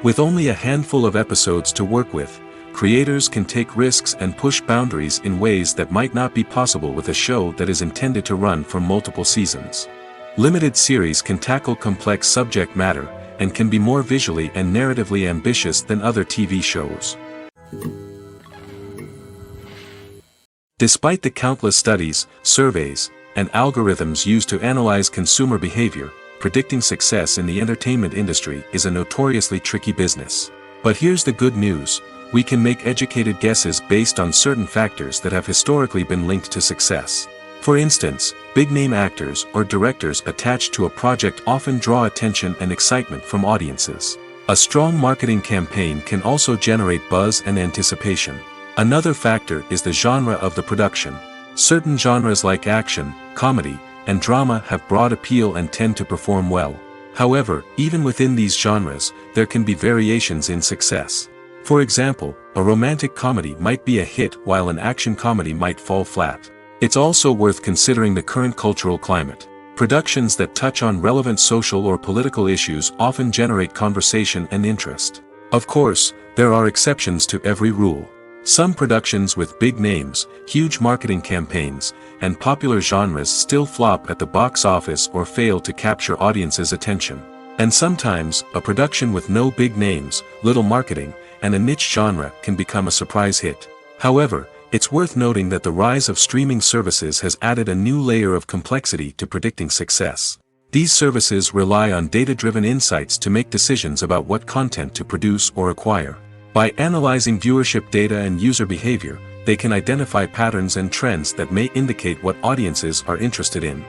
With only a handful of episodes to work with, creators can take risks and push boundaries in ways that might not be possible with a show that is intended to run for multiple seasons. Limited series can tackle complex subject matter, and can be more visually and narratively ambitious than other TV shows. Despite the countless studies, surveys, and algorithms used to analyze consumer behavior, predicting success in the entertainment industry is a notoriously tricky business. But here's the good news: we can make educated guesses based on certain factors that have historically been linked to success. For instance, big-name actors or directors attached to a project often draw attention and excitement from audiences. A strong marketing campaign can also generate buzz and anticipation. Another factor is the genre of the production. Certain genres like action, comedy, and drama have broad appeal and tend to perform well. However, even within these genres, there can be variations in success. For example, a romantic comedy might be a hit while an action comedy might fall flat. It's also worth considering the current cultural climate. Productions that touch on relevant social or political issues often generate conversation and interest. Of course, there are exceptions to every rule. Some productions with big names, huge marketing campaigns, and popular genres still flop at the box office or fail to capture audiences' attention. And sometimes, a production with no big names, little marketing, and a niche genre can become a surprise hit. However, it's worth noting that the rise of streaming services has added a new layer of complexity to predicting success. These services rely on data-driven insights to make decisions about what content to produce or acquire. By analyzing viewership data and user behavior, they can identify patterns and trends that may indicate what audiences are interested in.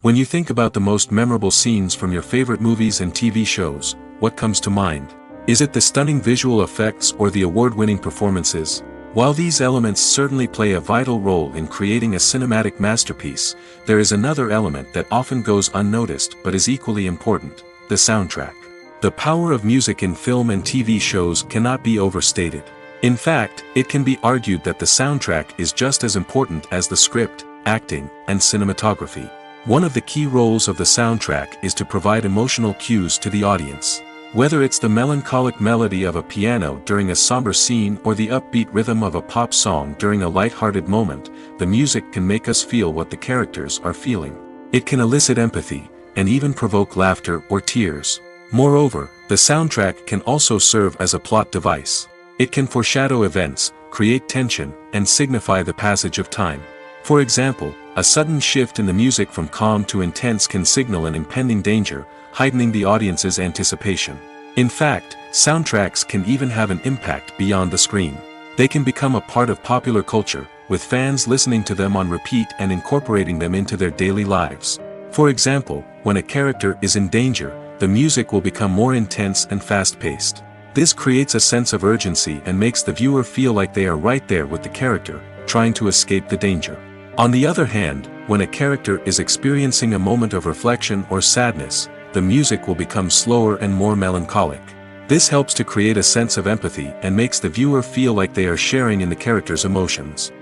When you think about the most memorable scenes from your favorite movies and TV shows, what comes to mind? Is it the stunning visual effects or the award-winning performances? While these elements certainly play a vital role in creating a cinematic masterpiece, there is another element that often goes unnoticed but is equally important: the soundtrack. The power of music in film and TV shows cannot be overstated. In fact, it can be argued that the soundtrack is just as important as the script, acting, and cinematography. One of the key roles of the soundtrack is to provide emotional cues to the audience. Whether it's the melancholic melody of a piano during a somber scene or the upbeat rhythm of a pop song during a light-hearted moment, the music can make us feel what the characters are feeling. It can elicit empathy, and even provoke laughter or tears. Moreover, the soundtrack can also serve as a plot device. It can foreshadow events, create tension, and signify the passage of time. For example, a sudden shift in the music from calm to intense can signal an impending danger, heightening the audience's anticipation. In fact, soundtracks can even have an impact beyond the screen. They can become a part of popular culture, with fans listening to them on repeat and incorporating them into their daily lives. For example, when a character is in danger, the music will become more intense and fast-paced. This creates a sense of urgency and makes the viewer feel like they are right there with the character, trying to escape the danger. On the other hand, when a character is experiencing a moment of reflection or sadness, the music will become slower and more melancholic. This helps to create a sense of empathy and makes the viewer feel like they are sharing in the character's emotions.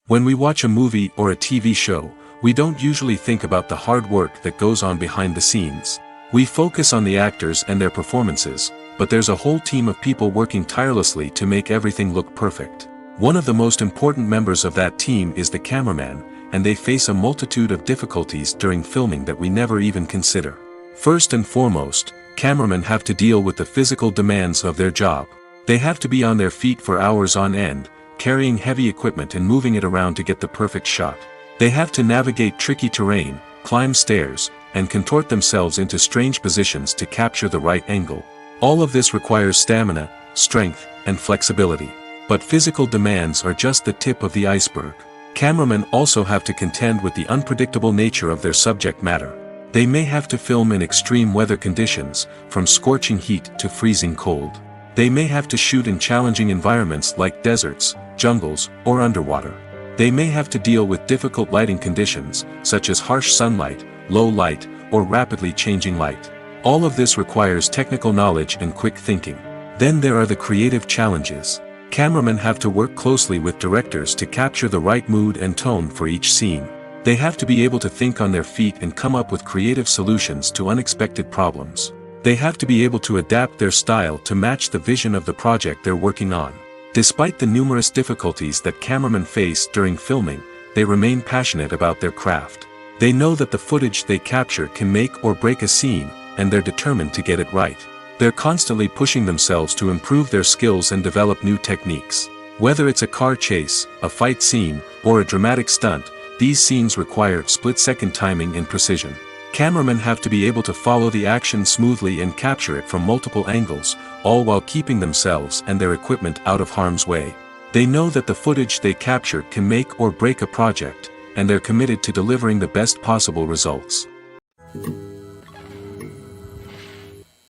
When we watch a movie or a TV show, we don't usually think about the hard work that goes on behind the scenes. We focus on the actors and their performances, but there's a whole team of people working tirelessly to make everything look perfect. One of the most important members of that team is the cameraman, and they face a multitude of difficulties during filming that we never even consider. First and foremost, cameramen have to deal with the physical demands of their job. They have to be on their feet for hours on end, carrying heavy equipment and moving it around to get the perfect shot. They have to navigate tricky terrain, climb stairs, and contort themselves into strange positions to capture the right angle. All of this requires stamina, strength, and flexibility. But physical demands are just the tip of the iceberg. Cameramen also have to contend with the unpredictable nature of their subject matter. They may have to film in extreme weather conditions, from scorching heat to freezing cold. They may have to shoot in challenging environments like deserts, jungles, or underwater. They may have to deal with difficult lighting conditions, such as harsh sunlight, low light, or rapidly changing light. All of this requires technical knowledge and quick thinking. Then there are the creative challenges. Cameramen have to work closely with directors to capture the right mood and tone for each scene. They have to be able to think on their feet and come up with creative solutions to unexpected problems. They have to be able to adapt their style to match the vision of the project they're working on. Despite the numerous difficulties that cameramen face during filming, they remain passionate about their craft. They know that the footage they capture can make or break a scene, and they're determined to get it right. They're constantly pushing themselves to improve their skills and develop new techniques. Whether it's a car chase, a fight scene, or a dramatic stunt, these scenes require split-second timing and precision. Cameramen have to be able to follow the action smoothly and capture it from multiple angles, all while keeping themselves and their equipment out of harm's way. They know that the footage they capture can make or break a project, and they're committed to delivering the best possible results.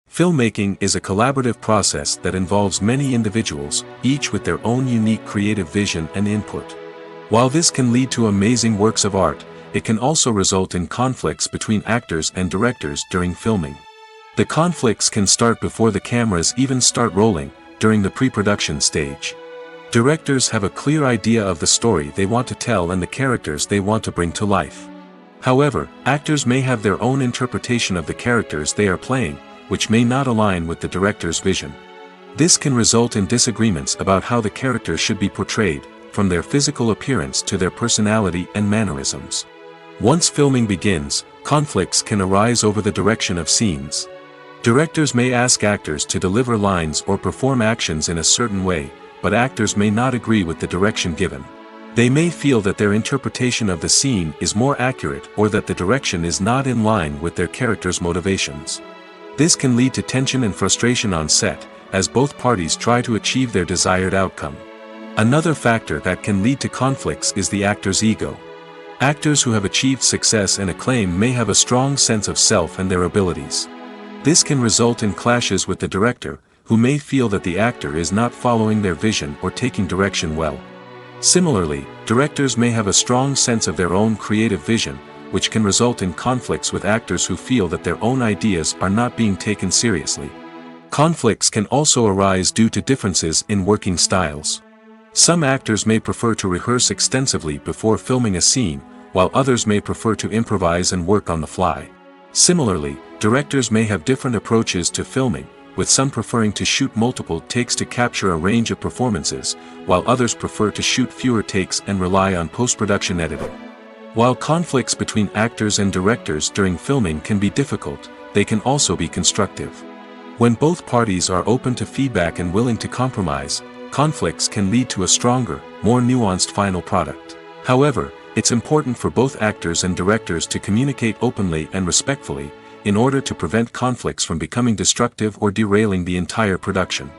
Filmmaking is a collaborative process that involves many individuals, each with their own unique creative vision and input. While this can lead to amazing works of art, it can also result in conflicts between actors and directors during filming. The conflicts can start before the cameras even start rolling, during the pre-production stage. Directors have a clear idea of the story they want to tell and the characters they want to bring to life. However, actors may have their own interpretation of the characters they are playing, which may not align with the director's vision. This can result in disagreements about how the characters should be portrayed, from their physical appearance to their personality and mannerisms. Once filming begins, conflicts can arise over the direction of scenes. Directors may ask actors to deliver lines or perform actions in a certain way, but actors may not agree with the direction given. They may feel that their interpretation of the scene is more accurate or that the direction is not in line with their character's motivations. This can lead to tension and frustration on set, as both parties try to achieve their desired outcome. Another factor that can lead to conflicts is the actor's ego. Actors who have achieved success and acclaim may have a strong sense of self and their abilities. This can result in clashes with the director, who may feel that the actor is not following their vision or taking direction well. Similarly, directors may have a strong sense of their own creative vision, which can result in conflicts with actors who feel that their own ideas are not being taken seriously. Conflicts can also arise due to differences in working styles. Some actors may prefer to rehearse extensively before filming a scene, while others may prefer to improvise and work on the fly. Similarly, directors may have different approaches to filming, with some preferring to shoot multiple takes to capture a range of performances, while others prefer to shoot fewer takes and rely on post-production editing. While conflicts between actors and directors during filming can be difficult, they can also be constructive. When both parties are open to feedback and willing to compromise, conflicts can lead to a stronger, more nuanced final product. However, it's important for both actors and directors to communicate openly and respectfully, in order to prevent conflicts from becoming destructive or derailing the entire production.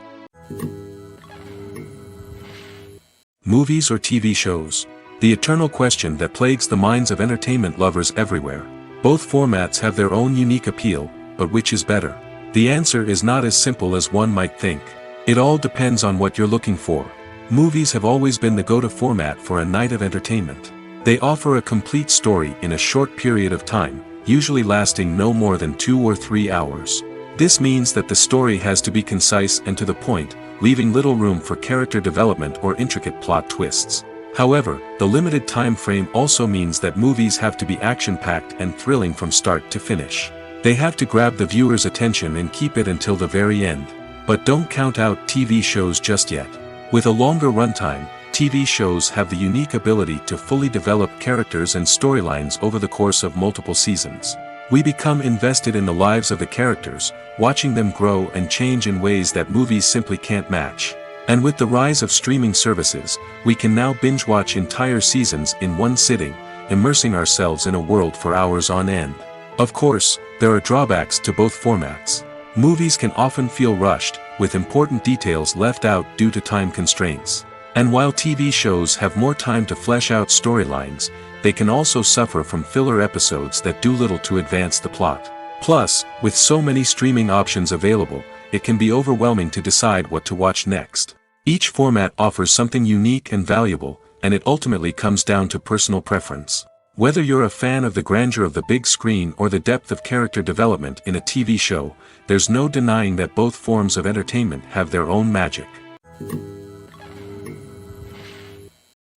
Movies or TV shows? The eternal question that plagues the minds of entertainment lovers everywhere. Both formats have their own unique appeal, but which is better? The answer is not as simple as one might think. It all depends on what you're looking for. Movies have always been the go-to format for a night of entertainment. They offer a complete story in a short period of time, usually lasting no more than 2 or 3 hours. This means that the story has to be concise and to the point, leaving little room for character development or intricate plot twists. However, the limited time frame also means that movies have to be action-packed and thrilling from start to finish. They have to grab the viewer's attention and keep it until the very end. But don't count out TV shows just yet. With a longer runtime, TV shows have the unique ability to fully develop characters and storylines over the course of multiple seasons. We become invested in the lives of the characters, watching them grow and change in ways that movies simply can't match. And with the rise of streaming services, we can now binge-watch entire seasons in one sitting, immersing ourselves in a world for hours on end. Of course, there are drawbacks to both formats. Movies can often feel rushed, with important details left out due to time constraints. And while TV shows have more time to flesh out storylines, they can also suffer from filler episodes that do little to advance the plot. Plus, with so many streaming options available, it can be overwhelming to decide what to watch next. Each format offers something unique and valuable, and it ultimately comes down to personal preference. Whether you're a fan of the grandeur of the big screen or the depth of character development in a TV show, there's no denying that both forms of entertainment have their own magic.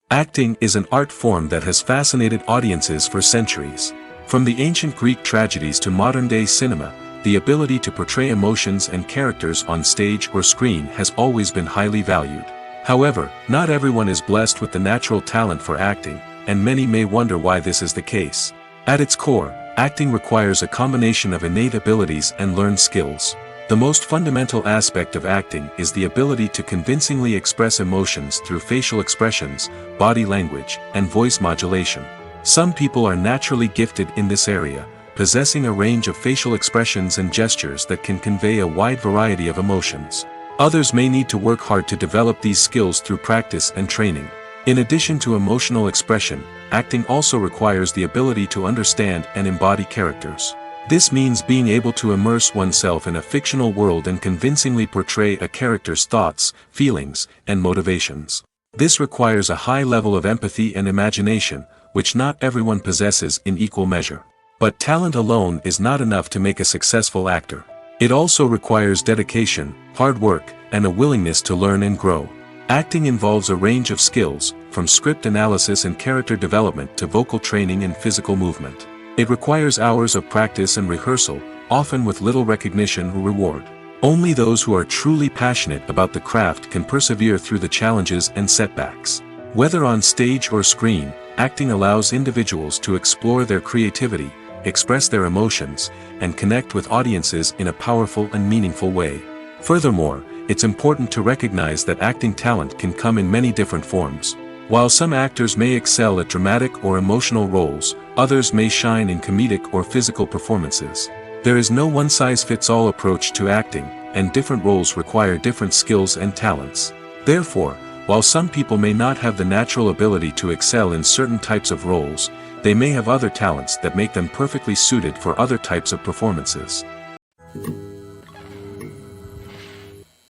Acting is an art form that has fascinated audiences for centuries. From the ancient Greek tragedies to modern-day cinema, the ability to portray emotions and characters on stage or screen has always been highly valued. However, not everyone is blessed with the natural talent for acting, and many may wonder why this is the case. At its core, acting requires a combination of innate abilities and learned skills. The most fundamental aspect of acting is the ability to convincingly express emotions through facial expressions, body language, and voice modulation. Some people are naturally gifted in this area, possessing a range of facial expressions and gestures that can convey a wide variety of emotions. Others may need to work hard to develop these skills through practice and training. In addition to emotional expression, acting also requires the ability to understand and embody characters. This means being able to immerse oneself in a fictional world and convincingly portray a character's thoughts, feelings, and motivations. This requires a high level of empathy and imagination, which not everyone possesses in equal measure. But talent alone is not enough to make a successful actor. It also requires dedication, hard work, and a willingness to learn and grow. Acting involves a range of skills, from script analysis and character development to vocal training and physical movement. It requires hours of practice and rehearsal, often with little recognition or reward. Only those who are truly passionate about the craft can persevere through the challenges and setbacks. Whether on stage or screen, acting allows individuals to explore their creativity, express their emotions, and connect with audiences in a powerful and meaningful way. Furthermore, it's important to recognize that acting talent can come in many different forms. While some actors may excel at dramatic or emotional roles, others may shine in comedic or physical performances. There is no one-size-fits-all approach to acting, and different roles require different skills and talents. Therefore, while some people may not have the natural ability to excel in certain types of roles, they may have other talents that make them perfectly suited for other types of performances.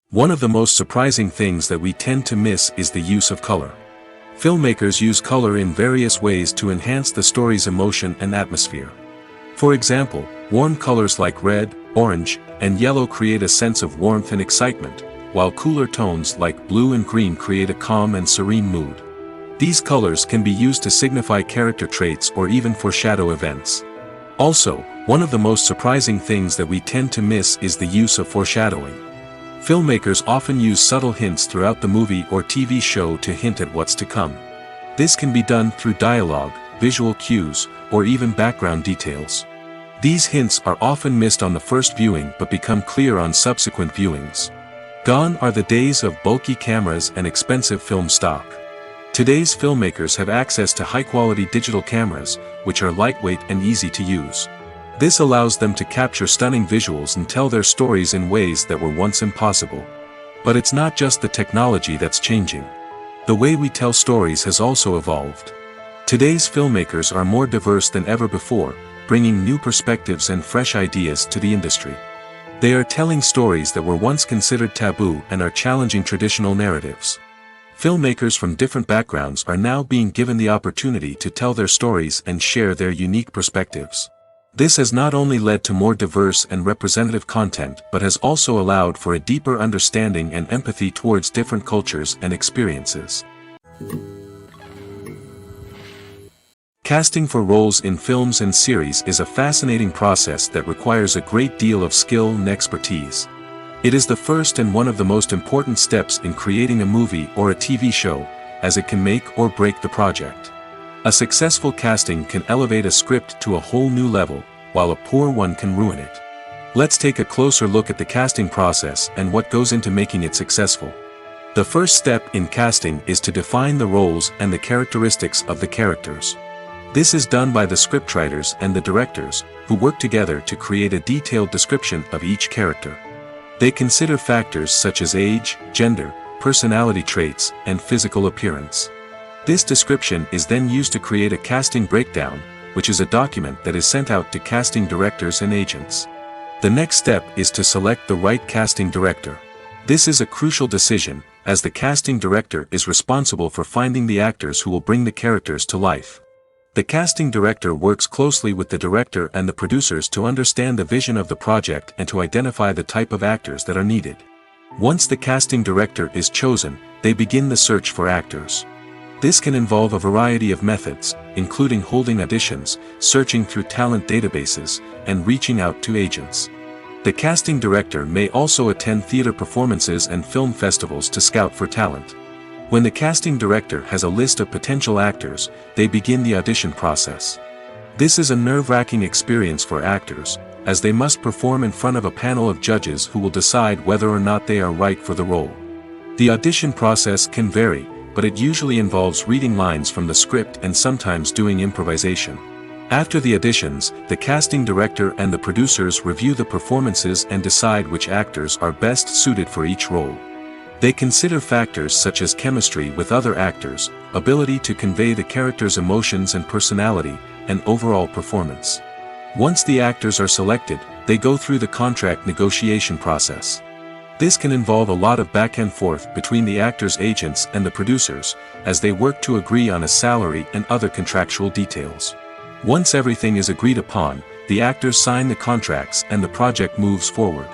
One of the most surprising things that we tend to miss is the use of color. Filmmakers use color in various ways to enhance the story's emotion and atmosphere. For example, warm colors like red, orange, and yellow create a sense of warmth and excitement, while cooler tones like blue and green create a calm and serene mood. These colors can be used to signify character traits or even foreshadow events. Also, one of the most surprising things that we tend to miss is the use of foreshadowing. Filmmakers often use subtle hints throughout the movie or TV show to hint at what's to come. This can be done through dialogue, visual cues, or even background details. These hints are often missed on the first viewing but become clear on subsequent viewings. Gone are the days of bulky cameras and expensive film stock. Today's filmmakers have access to high-quality digital cameras, which are lightweight and easy to use. This allows them to capture stunning visuals and tell their stories in ways that were once impossible. But it's not just the technology that's changing. The way we tell stories has also evolved. Today's filmmakers are more diverse than ever before, bringing new perspectives and fresh ideas to the industry. They are telling stories that were once considered taboo and are challenging traditional narratives. Filmmakers from different backgrounds are now being given the opportunity to tell their stories and share their unique perspectives. This has not only led to more diverse and representative content but has also allowed for a deeper understanding and empathy towards different cultures and experiences. Casting for roles in films and series is a fascinating process that requires a great deal of skill and expertise. It is the first and one of the most important steps in creating a movie or a TV show, as it can make or break the project. A successful casting can elevate a script to a whole new level, while a poor one can ruin it. Let's take a closer look at the casting process and what goes into making it successful. The first step in casting is to define the roles and the characteristics of the characters. This is done by the scriptwriters and the directors, who work together to create a detailed description of each character. They consider factors such as age, gender, personality traits, and physical appearance. This description is then used to create a casting breakdown, which is a document that is sent out to casting directors and agents. The next step is to select the right casting director. This is a crucial decision, as the casting director is responsible for finding the actors who will bring the characters to life. The casting director works closely with the director and the producers to understand the vision of the project and to identify the type of actors that are needed. Once the casting director is chosen, they begin the search for actors. This can involve a variety of methods, including holding auditions, searching through talent databases, and reaching out to agents. The casting director may also attend theater performances and film festivals to scout for talent. When the casting director has a list of potential actors, they begin the audition process. This is a nerve-wracking experience for actors, as they must perform in front of a panel of judges who will decide whether or not they are right for the role. The audition process can vary, but it usually involves reading lines from the script and sometimes doing improvisation. After the auditions, the casting director and the producers review the performances and decide which actors are best suited for each role. They consider factors such as chemistry with other actors, ability to convey the character's emotions and personality, and overall performance. Once the actors are selected, they go through the contract negotiation process. This can involve a lot of back and forth between the actors' agents and the producers, as they work to agree on a salary and other contractual details. Once everything is agreed upon, the actors sign the contracts and the project moves forward.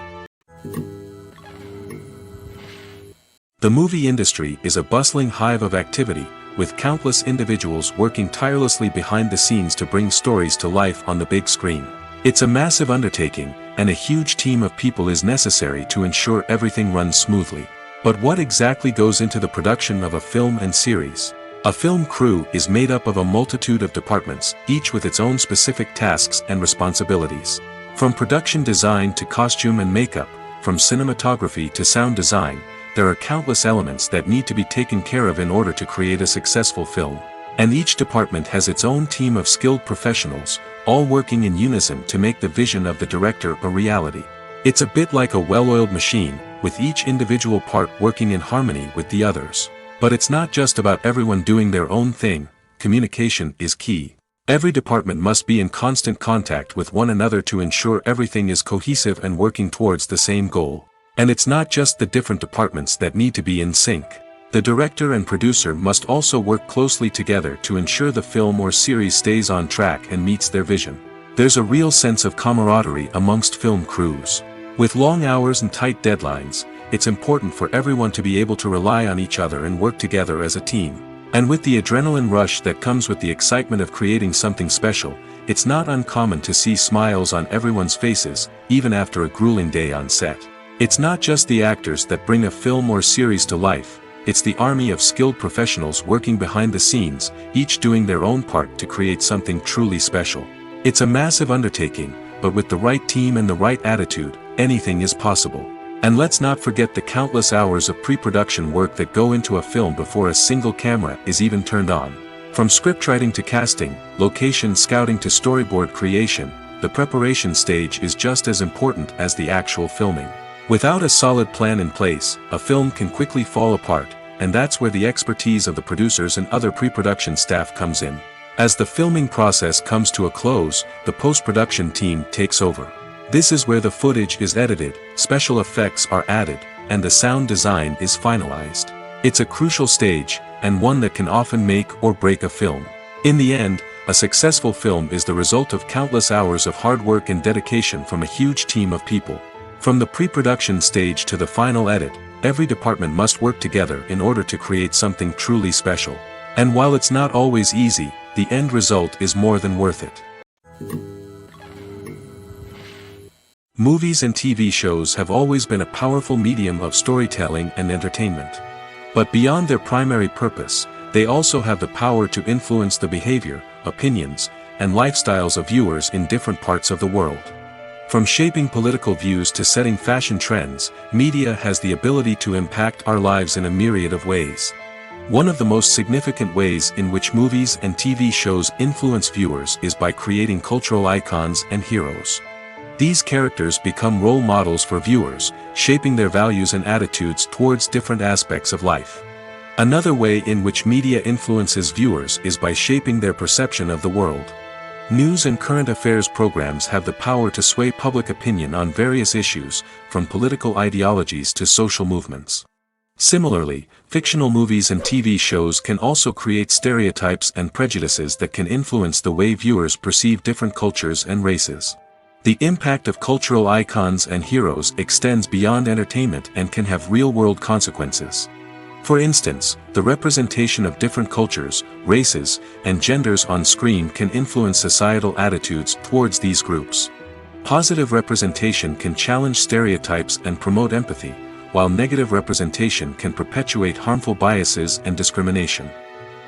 The movie industry is a bustling hive of activity, with countless individuals working tirelessly behind the scenes to bring stories to life on the big screen. It's a massive undertaking, and a huge team of people is necessary to ensure everything runs smoothly. But what exactly goes into the production of a film and series? A film crew is made up of a multitude of departments, each with its own specific tasks and responsibilities. From production design to costume and makeup, from cinematography to sound design, there are countless elements that need to be taken care of in order to create a successful film. And each department has its own team of skilled professionals, all working in unison to make the vision of the director a reality. It's a bit like a well-oiled machine, with each individual part working in harmony with the others. But it's not just about everyone doing their own thing. Communication is key. Every department must be in constant contact with one another to ensure everything is cohesive and working towards the same goal. And it's not just the different departments that need to be in sync. The director and producer must also work closely together to ensure the film or series stays on track and meets their vision. There's a real sense of camaraderie amongst film crews. With long hours and tight deadlines, it's important for everyone to be able to rely on each other and work together as a team. And with the adrenaline rush that comes with the excitement of creating something special, it's not uncommon to see smiles on everyone's faces, even after a grueling day on set. It's not just the actors that bring a film or series to life. It's the army of skilled professionals working behind the scenes, each doing their own part to create something truly special. It's a massive undertaking, but with the right team and the right attitude, anything is possible. And let's not forget the countless hours of pre-production work that go into a film before a single camera is even turned on. From scriptwriting to casting, location scouting to storyboard creation, the preparation stage is just as important as the actual filming. Without a solid plan in place, a film can quickly fall apart, and that's where the expertise of the producers and other pre-production staff comes in. As the filming process comes to a close, the post-production team takes over. This is where the footage is edited, special effects are added, and the sound design is finalized. It's a crucial stage, and one that can often make or break a film. In the end, a successful film is the result of countless hours of hard work and dedication from a huge team of people. From the pre-production stage to the final edit, every department must work together in order to create something truly special. And while it's not always easy, the end result is more than worth it. Movies and TV shows have always been a powerful medium of storytelling and entertainment. But beyond their primary purpose, they also have the power to influence the behavior, opinions, and lifestyles of viewers in different parts of the world. From shaping political views to setting fashion trends, media has the ability to impact our lives in a myriad of ways. One of the most significant ways in which movies and TV shows influence viewers is by creating cultural icons and heroes. These characters become role models for viewers, shaping their values and attitudes towards different aspects of life. Another way in which media influences viewers is by shaping their perception of the world. News and current affairs programs have the power to sway public opinion on various issues, from political ideologies to social movements. Similarly, fictional movies and TV shows can also create stereotypes and prejudices that can influence the way viewers perceive different cultures and races. The impact of cultural icons and heroes extends beyond entertainment and can have real-world consequences. For instance, the representation of different cultures, races, and genders on screen can influence societal attitudes towards these groups. Positive representation can challenge stereotypes and promote empathy, while negative representation can perpetuate harmful biases and discrimination.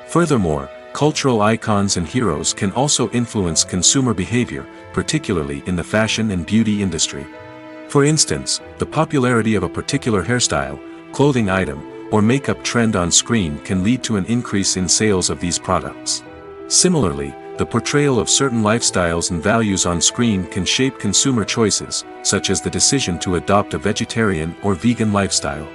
Furthermore, cultural icons and heroes can also influence consumer behavior, particularly in the fashion and beauty industry. For instance, the popularity of a particular hairstyle, clothing item, or makeup trend on screen can lead to an increase in sales of these products. Similarly, the portrayal of certain lifestyles and values on screen can shape consumer choices, such as the decision to adopt a vegetarian or vegan lifestyle.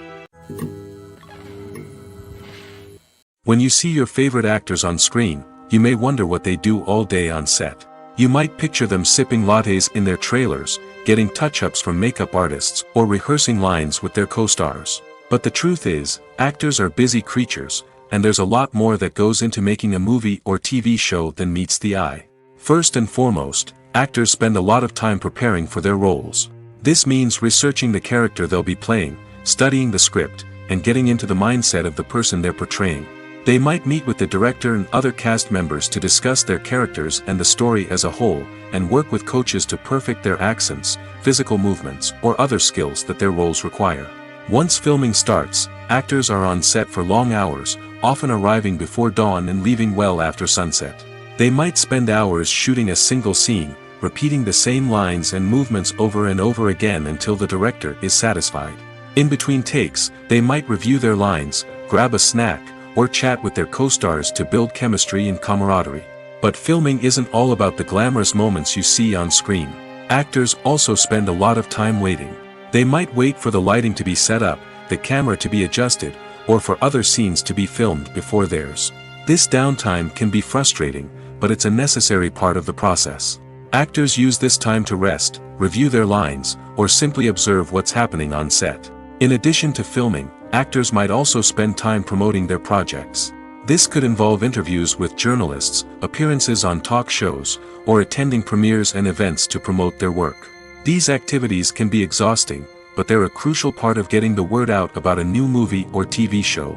When you see your favorite actors on screen, you may wonder what they do all day on set. You might picture them sipping lattes in their trailers, getting touch-ups from makeup artists, or rehearsing lines with their co-stars. But the truth is, actors are busy creatures, and there's a lot more that goes into making a movie or TV show than meets the eye. First and foremost, actors spend a lot of time preparing for their roles. This means researching the character they'll be playing, studying the script, and getting into the mindset of the person they're portraying. They might meet with the director and other cast members to discuss their characters and the story as a whole, and work with coaches to perfect their accents, physical movements, or other skills that their roles require. Once filming starts, actors are on set for long hours, often arriving before dawn and leaving well after sunset. They might spend hours shooting a single scene, repeating the same lines and movements over and over again until the director is satisfied. In between takes, they might review their lines, grab a snack, or chat with their co-stars to build chemistry and camaraderie. But filming isn't all about the glamorous moments you see on screen. Actors also spend a lot of time waiting. They might wait for the lighting to be set up, the camera to be adjusted, or for other scenes to be filmed before theirs. This downtime can be frustrating, but it's a necessary part of the process. Actors use this time to rest, review their lines, or simply observe what's happening on set. In addition to filming, actors might also spend time promoting their projects. This could involve interviews with journalists, appearances on talk shows, or attending premieres and events to promote their work. These activities can be exhausting, but they're a crucial part of getting the word out about a new movie or TV show.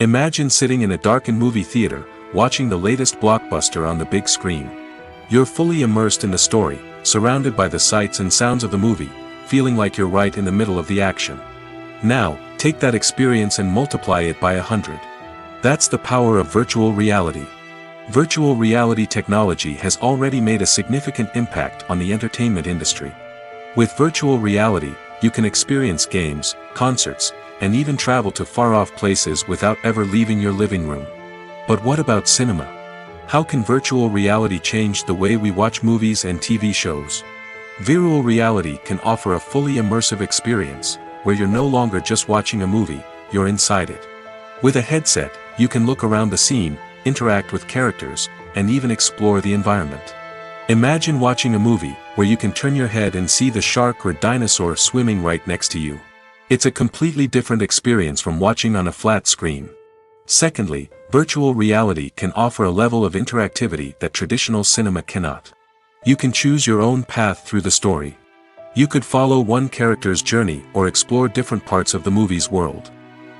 Imagine sitting in a darkened movie theater, watching the latest blockbuster on the big screen. You're fully immersed in the story, surrounded by the sights and sounds of the movie, feeling like you're right in the middle of the action. Now, take that experience and multiply it by 100. That's the power of virtual reality. Virtual reality technology has already made a significant impact on the entertainment industry. With virtual reality, you can experience games, concerts, and even travel to far-off places without ever leaving your living room. But what about cinema? How can virtual reality change the way we watch movies and TV shows? Virtual reality can offer a fully immersive experience, where you're no longer just watching a movie, you're inside it. With a headset, you can look around the scene, interact with characters, and even explore the environment. Imagine watching a movie where you can turn your head and see the shark or dinosaur swimming right next to you. It's a completely different experience from watching on a flat screen. Secondly, virtual reality can offer a level of interactivity that traditional cinema cannot. You can choose your own path through the story. You could follow one character's journey or explore different parts of the movie's world.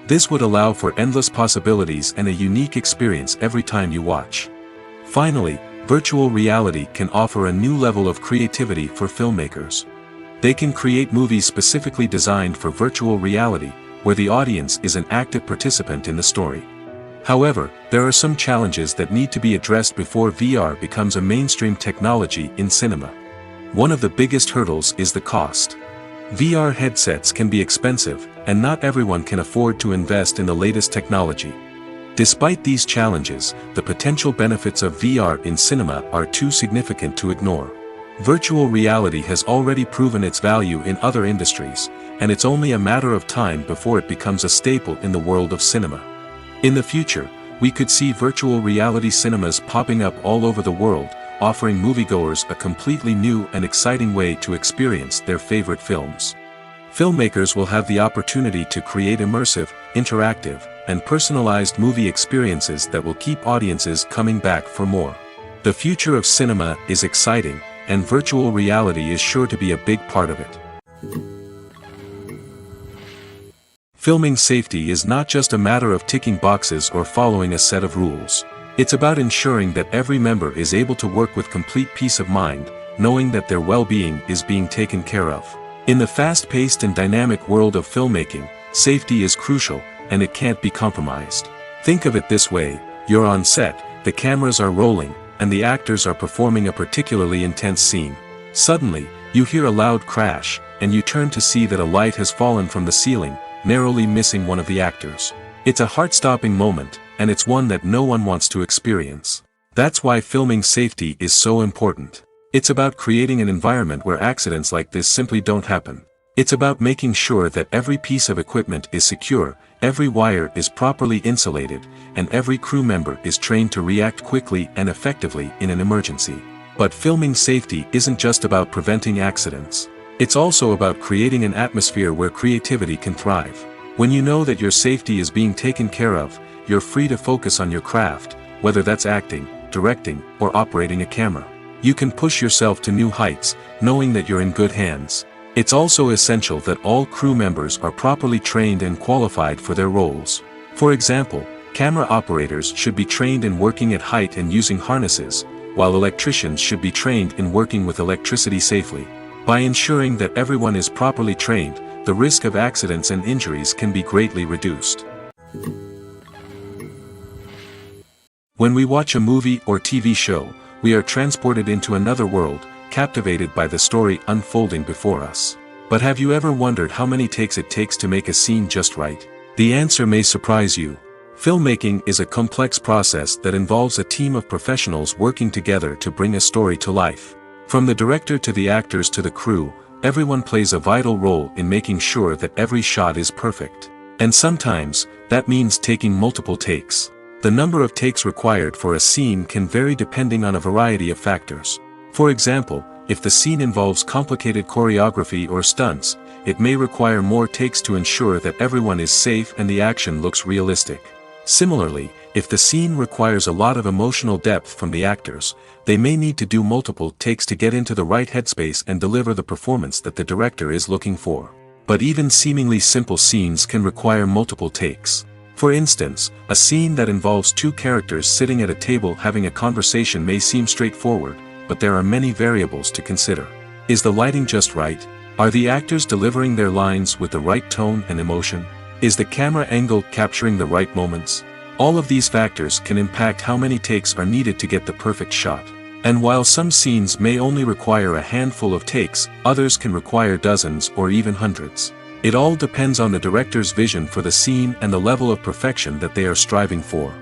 This would allow for endless possibilities and a unique experience every time you watch. Finally, virtual reality can offer a new level of creativity for filmmakers. They can create movies specifically designed for virtual reality, where the audience is an active participant in the story. However, there are some challenges that need to be addressed before VR becomes a mainstream technology in cinema. One of the biggest hurdles is the cost. VR headsets can be expensive, and not everyone can afford to invest in the latest technology. Despite these challenges, the potential benefits of VR in cinema are too significant to ignore. Virtual reality has already proven its value in other industries, and it's only a matter of time before it becomes a staple in the world of cinema. In the future, we could see virtual reality cinemas popping up all over the world, offering moviegoers a completely new and exciting way to experience their favorite films. Filmmakers will have the opportunity to create immersive, interactive, and personalized movie experiences that will keep audiences coming back for more. The future of cinema is exciting, and virtual reality is sure to be a big part of it. Filming safety is not just a matter of ticking boxes or following a set of rules. It's about ensuring that every member is able to work with complete peace of mind, knowing that their well-being is being taken care of. In the fast-paced and dynamic world of filmmaking, safety is crucial, and it can't be compromised. Think of it this way: you're on set, the cameras are rolling, and the actors are performing a particularly intense scene. Suddenly, you hear a loud crash, and you turn to see that a light has fallen from the ceiling, narrowly missing one of the actors. It's a heart-stopping moment, and it's one that no one wants to experience. That's why filming safety is so important. It's about creating an environment where accidents like this simply don't happen. It's about making sure that every piece of equipment is secure, every wire is properly insulated, and every crew member is trained to react quickly and effectively in an emergency. But filming safety isn't just about preventing accidents. It's also about creating an atmosphere where creativity can thrive. When you know that your safety is being taken care of, you're free to focus on your craft, whether that's acting, directing, or operating a camera. You can push yourself to new heights, knowing that you're in good hands. It's also essential that all crew members are properly trained and qualified for their roles. For example, camera operators should be trained in working at height and using harnesses, while electricians should be trained in working with electricity safely. By ensuring that everyone is properly trained, the risk of accidents and injuries can be greatly reduced. When we watch a movie or TV show, we are transported into another world, captivated by the story unfolding before us. But have you ever wondered how many takes it takes to make a scene just right? The answer may surprise you. Filmmaking is a complex process that involves a team of professionals working together to bring a story to life. From the director to the actors to the crew, everyone plays a vital role in making sure that every shot is perfect. And sometimes, that means taking multiple takes. The number of takes required for a scene can vary depending on a variety of factors. For example, if the scene involves complicated choreography or stunts, it may require more takes to ensure that everyone is safe and the action looks realistic. Similarly, if the scene requires a lot of emotional depth from the actors, they may need to do multiple takes to get into the right headspace and deliver the performance that the director is looking for. But even seemingly simple scenes can require multiple takes. For instance, a scene that involves two characters sitting at a table having a conversation may seem straightforward, but there are many variables to consider. Is the lighting just right? Are the actors delivering their lines with the right tone and emotion? Is the camera angle capturing the right moments? All of these factors can impact how many takes are needed to get the perfect shot. And while some scenes may only require a handful of takes, others can require dozens or even hundreds. It all depends on the director's vision for the scene and the level of perfection that they are striving for.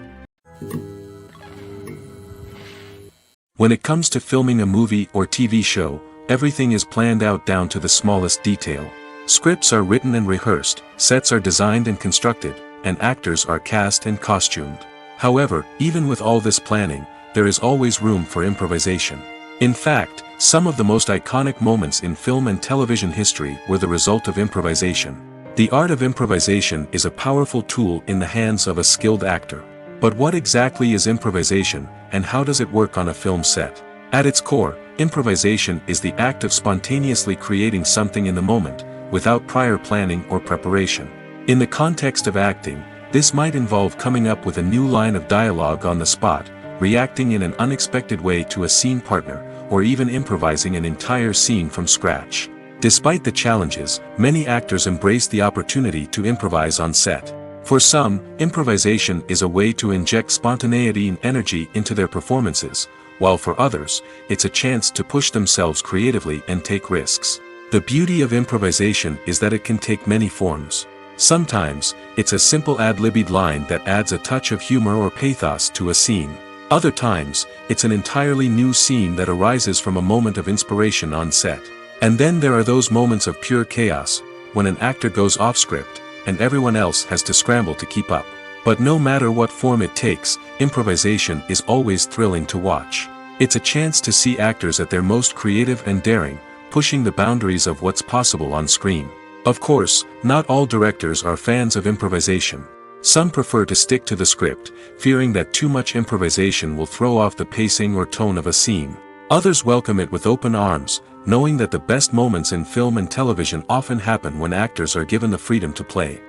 When it comes to filming a movie or TV show, everything is planned out down to the smallest detail. Scripts are written and rehearsed, sets are designed and constructed, and actors are cast and costumed. However, even with all this planning, there is always room for improvisation. In fact, some of the most iconic moments in film and television history were the result of improvisation. The art of improvisation is a powerful tool in the hands of a skilled actor. But what exactly is improvisation, and how does it work on a film set? At its core, improvisation is the act of spontaneously creating something in the moment, without prior planning or preparation. In the context of acting, this might involve coming up with a new line of dialogue on the spot, reacting in an unexpected way to a scene partner, or even improvising an entire scene from scratch. Despite the challenges, many actors embrace the opportunity to improvise on set. For some, improvisation is a way to inject spontaneity and energy into their performances, while for others, it's a chance to push themselves creatively and take risks. The beauty of improvisation is that it can take many forms. Sometimes, it's a simple ad-libbed line that adds a touch of humor or pathos to a scene. Other times, it's an entirely new scene that arises from a moment of inspiration on set. And then there are those moments of pure chaos, when an actor goes off script, and everyone else has to scramble to keep up. But no matter what form it takes, improvisation is always thrilling to watch. It's a chance to see actors at their most creative and daring, pushing the boundaries of what's possible on screen. Of course, not all directors are fans of improvisation. Some prefer to stick to the script, fearing that too much improvisation will throw off the pacing or tone of a scene. Others welcome it with open arms, knowing that the best moments in film and television often happen when actors are given the freedom to play.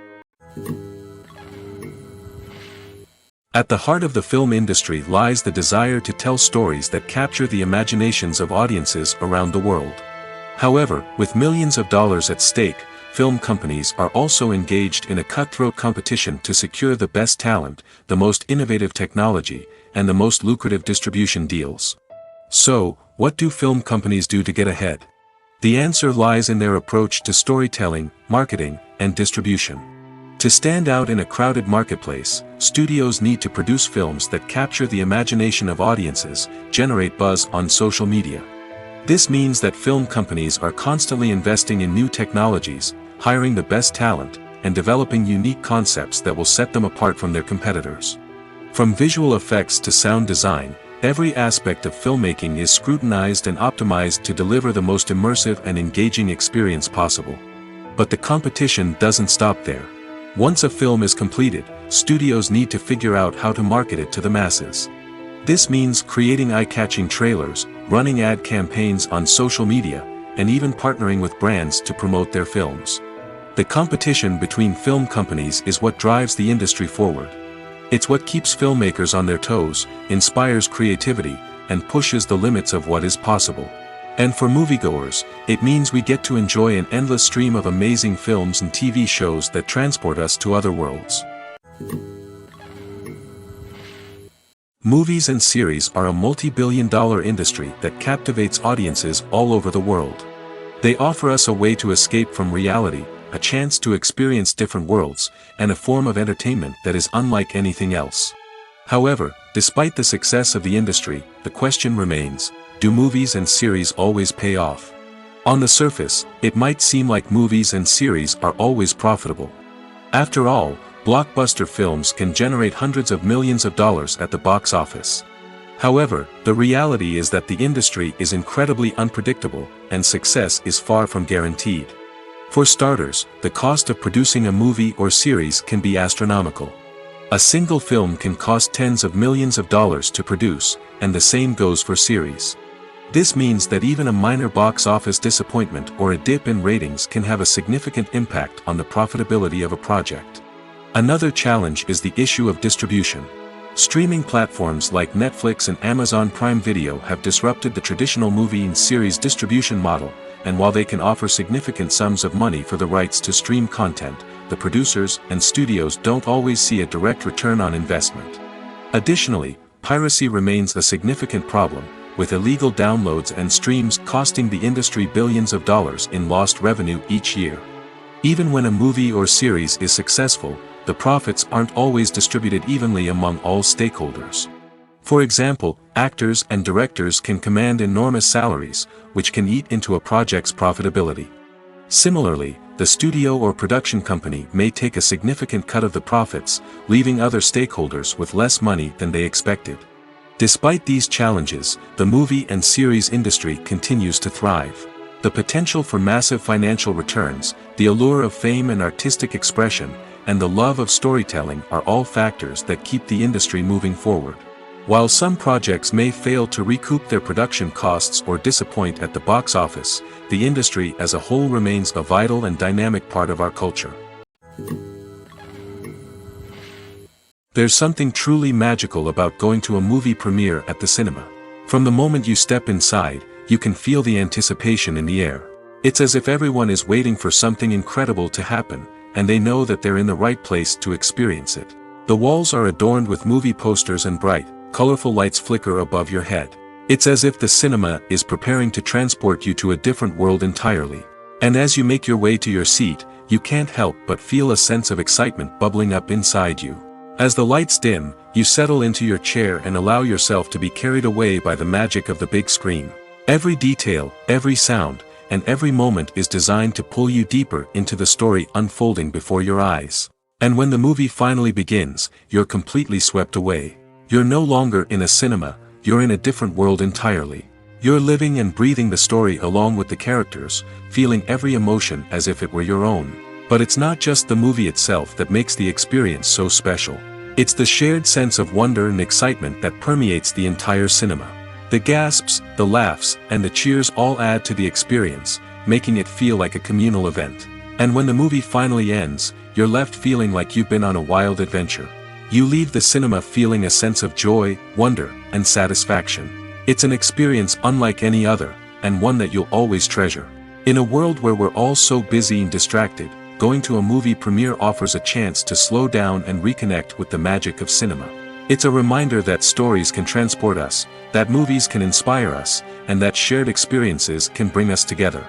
At the heart of the film industry lies the desire to tell stories that capture the imaginations of audiences around the world. However, with millions of dollars at stake, film companies are also engaged in a cutthroat competition to secure the best talent, the most innovative technology, and the most lucrative distribution deals. So, what do film companies do to get ahead? The answer lies in their approach to storytelling, marketing, and distribution. To stand out in a crowded marketplace, studios need to produce films that capture the imagination of audiences, generate buzz on social media. This means that film companies are constantly investing in new technologies, hiring the best talent, and developing unique concepts that will set them apart from their competitors. From visual effects to sound design, every aspect of filmmaking is scrutinized and optimized to deliver the most immersive and engaging experience possible. But the competition doesn't stop there. Once a film is completed, studios need to figure out how to market it to the masses. This means creating eye-catching trailers, running ad campaigns on social media, and even partnering with brands to promote their films. The competition between film companies is what drives the industry forward. It's what keeps filmmakers on their toes, inspires creativity, and pushes the limits of what is possible. And for moviegoers, it means we get to enjoy an endless stream of amazing films and TV shows that transport us to other worlds. Movies and series are a multi-billion-dollar industry that captivates audiences all over the world. They offer us a way to escape from reality, a chance to experience different worlds, and a form of entertainment that is unlike anything else. However, despite the success of the industry, the question remains, do movies and series always pay off? On the surface, it might seem like movies and series are always profitable. After all, blockbuster films can generate hundreds of millions of dollars at the box office. However, the reality is that the industry is incredibly unpredictable, and success is far from guaranteed. For starters, the cost of producing a movie or series can be astronomical. A single film can cost tens of millions of dollars to produce, and the same goes for series. This means that even a minor box office disappointment or a dip in ratings can have a significant impact on the profitability of a project. Another challenge is the issue of distribution. Streaming platforms like Netflix and Amazon Prime Video have disrupted the traditional movie and series distribution model, and while they can offer significant sums of money for the rights to stream content, the producers and studios don't always see a direct return on investment. Additionally, piracy remains a significant problem, with illegal downloads and streams costing the industry billions of dollars in lost revenue each year. Even when a movie or series is successful, the profits aren't always distributed evenly among all stakeholders. For example, actors and directors can command enormous salaries, which can eat into a project's profitability. Similarly, the studio or production company may take a significant cut of the profits, leaving other stakeholders with less money than they expected. Despite these challenges, the movie and series industry continues to thrive. The potential for massive financial returns, the allure of fame and artistic expression, and the love of storytelling are all factors that keep the industry moving forward. While some projects may fail to recoup their production costs or disappoint at the box office, the industry as a whole remains a vital and dynamic part of our culture. There's something truly magical about going to a movie premiere at the cinema. From the moment you step inside, you can feel the anticipation in the air. It's as if everyone is waiting for something incredible to happen, and they know that they're in the right place to experience it. The walls are adorned with movie posters and bright, colorful lights flicker above your head. It's as if the cinema is preparing to transport you to a different world entirely. And as you make your way to your seat, you can't help but feel a sense of excitement bubbling up inside you. As the lights dim, you settle into your chair and allow yourself to be carried away by the magic of the big screen. Every detail, every sound, and every moment is designed to pull you deeper into the story unfolding before your eyes. And when the movie finally begins, you're completely swept away. You're no longer in a cinema, you're in a different world entirely. You're living and breathing the story along with the characters, feeling every emotion as if it were your own. But it's not just the movie itself that makes the experience so special. It's the shared sense of wonder and excitement that permeates the entire cinema. The gasps, the laughs, and the cheers all add to the experience, making it feel like a communal event. And when the movie finally ends, you're left feeling like you've been on a wild adventure. You leave the cinema feeling a sense of joy, wonder, and satisfaction. It's an experience unlike any other, and one that you'll always treasure. In a world where we're all so busy and distracted, going to a movie premiere offers a chance to slow down and reconnect with the magic of cinema. It's a reminder that stories can transport us, that movies can inspire us, and that shared experiences can bring us together.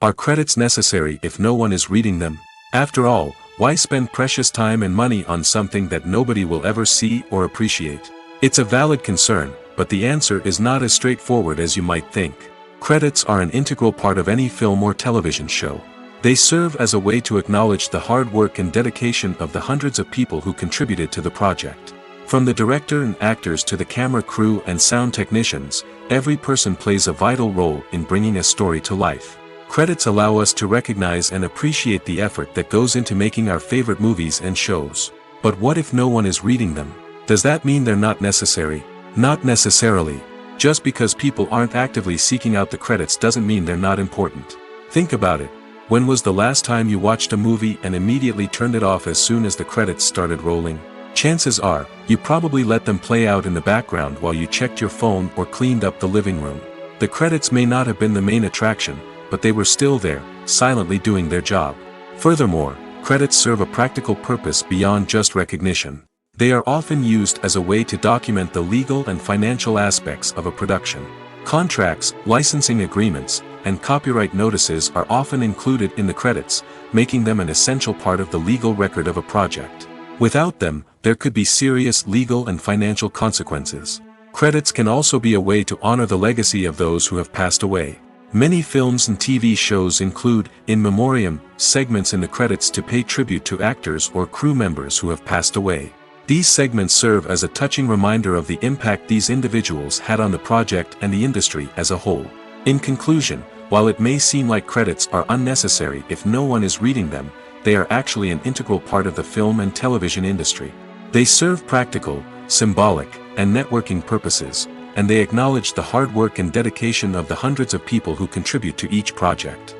Are credits necessary if no one is reading them? After all, why spend precious time and money on something that nobody will ever see or appreciate? It's a valid concern, but the answer is not as straightforward as you might think. Credits are an integral part of any film or television show. They serve as a way to acknowledge the hard work and dedication of the hundreds of people who contributed to the project. From the director and actors to the camera crew and sound technicians, every person plays a vital role in bringing a story to life. Credits allow us to recognize and appreciate the effort that goes into making our favorite movies and shows. But what if no one is reading them? Does that mean they're not necessary? Not necessarily. Just because people aren't actively seeking out the credits doesn't mean they're not important. Think about it. When was the last time you watched a movie and immediately turned it off as soon as the credits started rolling? Chances are, you probably let them play out in the background while you checked your phone or cleaned up the living room. The credits may not have been the main attraction, but they were still there, silently doing their job. Furthermore, credits serve a practical purpose beyond just recognition. They are often used as a way to document the legal and financial aspects of a production. Contracts, licensing agreements, and copyright notices are often included in the credits, making them an essential part of the legal record of a project. Without them, there could be serious legal and financial consequences. Credits can also be a way to honor the legacy of those who have passed away. Many films and TV shows include, in memoriam, segments in the credits to pay tribute to actors or crew members who have passed away. These segments serve as a touching reminder of the impact these individuals had on the project and the industry as a whole. In conclusion, while it may seem like credits are unnecessary if no one is reading them, they are actually an integral part of the film and television industry. They serve practical, symbolic, and networking purposes, and they acknowledge the hard work and dedication of the hundreds of people who contribute to each project.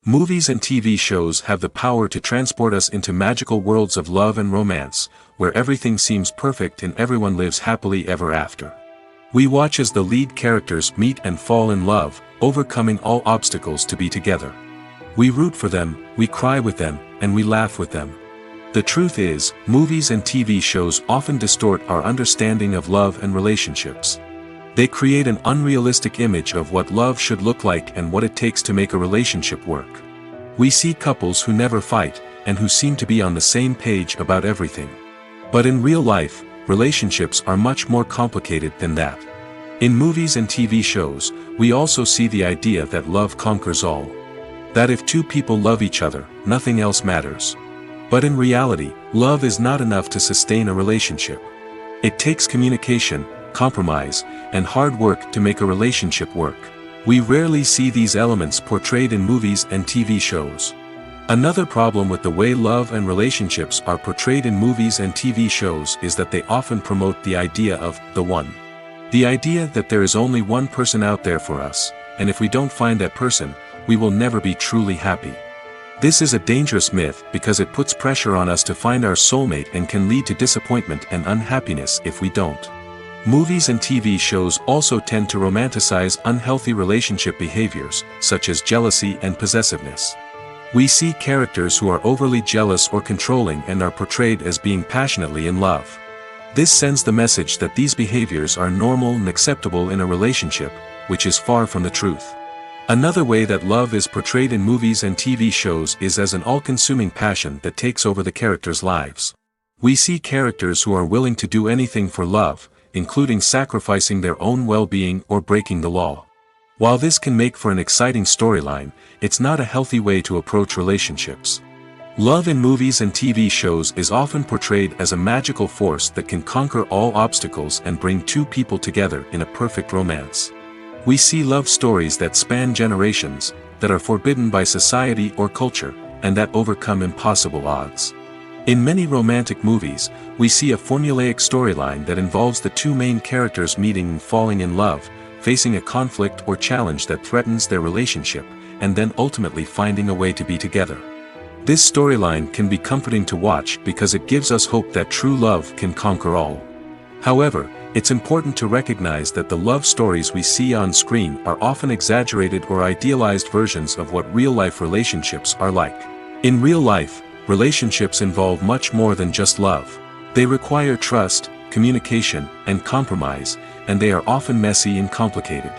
Movies and TV shows have the power to transport us into magical worlds of love and romance, where everything seems perfect and everyone lives happily ever after. We watch as the lead characters meet and fall in love, overcoming all obstacles to be together. We root for them, we cry with them, and we laugh with them. The truth is, movies and TV shows often distort our understanding of love and relationships. They create an unrealistic image of what love should look like and what it takes to make a relationship work. We see couples who never fight, and who seem to be on the same page about everything. But in real life, relationships are much more complicated than that. In movies and TV shows, we also see the idea that love conquers all. That if two people love each other, nothing else matters. But in reality, love is not enough to sustain a relationship. It takes communication, compromise, and hard work to make a relationship work. We rarely see these elements portrayed in movies and TV shows. Another problem with the way love and relationships are portrayed in movies and TV shows is that they often promote the idea of the one. The idea that there is only one person out there for us, and if we don't find that person, we will never be truly happy. This is a dangerous myth because it puts pressure on us to find our soulmate and can lead to disappointment and unhappiness if we don't. Movies and TV shows also tend to romanticize unhealthy relationship behaviors, such as jealousy and possessiveness. We see characters who are overly jealous or controlling and are portrayed as being passionately in love. This sends the message that these behaviors are normal and acceptable in a relationship, which is far from the truth. Another way that love is portrayed in movies and TV shows is as an all-consuming passion that takes over the characters' lives. We see characters who are willing to do anything for love, including sacrificing their own well-being or breaking the law. While this can make for an exciting storyline, it's not a healthy way to approach relationships. Love in movies and TV shows is often portrayed as a magical force that can conquer all obstacles and bring two people together in a perfect romance. We see love stories that span generations, that are forbidden by society or culture, and that overcome impossible odds. In many romantic movies, we see a formulaic storyline that involves the two main characters meeting and falling in love, facing a conflict or challenge that threatens their relationship, and then ultimately finding a way to be together. This storyline can be comforting to watch because it gives us hope that true love can conquer all. However, it's important to recognize that the love stories we see on screen are often exaggerated or idealized versions of what real-life relationships are like. In real life, relationships involve much more than just love. They require trust, communication, and compromise, and they are often messy and complicated.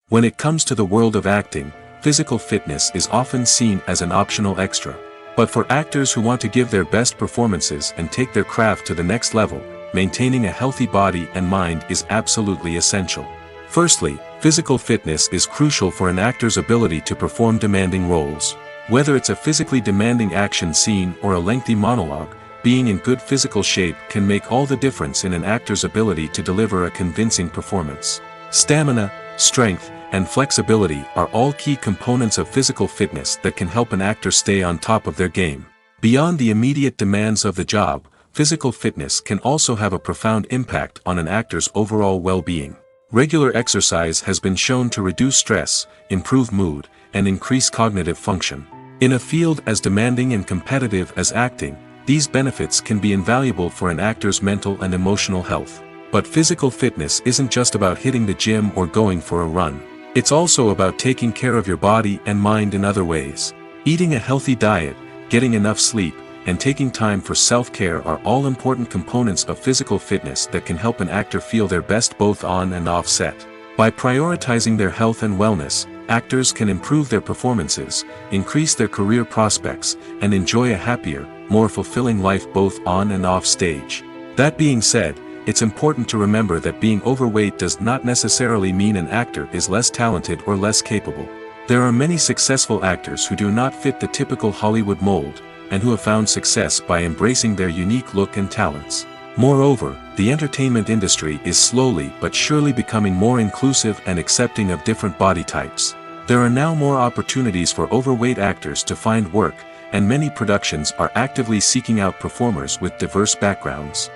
When it comes to the world of acting, physical fitness is often seen as an optional extra. But for actors who want to give their best performances and take their craft to the next level, maintaining a healthy body and mind is absolutely essential. Firstly, physical fitness is crucial for an actor's ability to perform demanding roles. Whether it's a physically demanding action scene or a lengthy monologue, being in good physical shape can make all the difference in an actor's ability to deliver a convincing performance. Stamina, strength, and flexibility are all key components of physical fitness that can help an actor stay on top of their game. Beyond the immediate demands of the job, physical fitness can also have a profound impact on an actor's overall well-being. Regular exercise has been shown to reduce stress, improve mood, and increase cognitive function. In a field as demanding and competitive as acting, these benefits can be invaluable for an actor's mental and emotional health. But physical fitness isn't just about hitting the gym or going for a run. It's also about taking care of your body and mind in other ways. Eating a healthy diet, getting enough sleep, and taking time for self-care are all important components of physical fitness that can help an actor feel their best both on and off set. By prioritizing their health and wellness, actors can improve their performances, increase their career prospects, and enjoy a happier, more fulfilling life both on and off stage. That being said, it's important to remember that being overweight does not necessarily mean an actor is less talented or less capable. There are many successful actors who do not fit the typical Hollywood mold, and who have found success by embracing their unique look and talents. Moreover, the entertainment industry is slowly but surely becoming more inclusive and accepting of different body types. There are now more opportunities for overweight actors to find work, and many productions are actively seeking out performers with diverse backgrounds.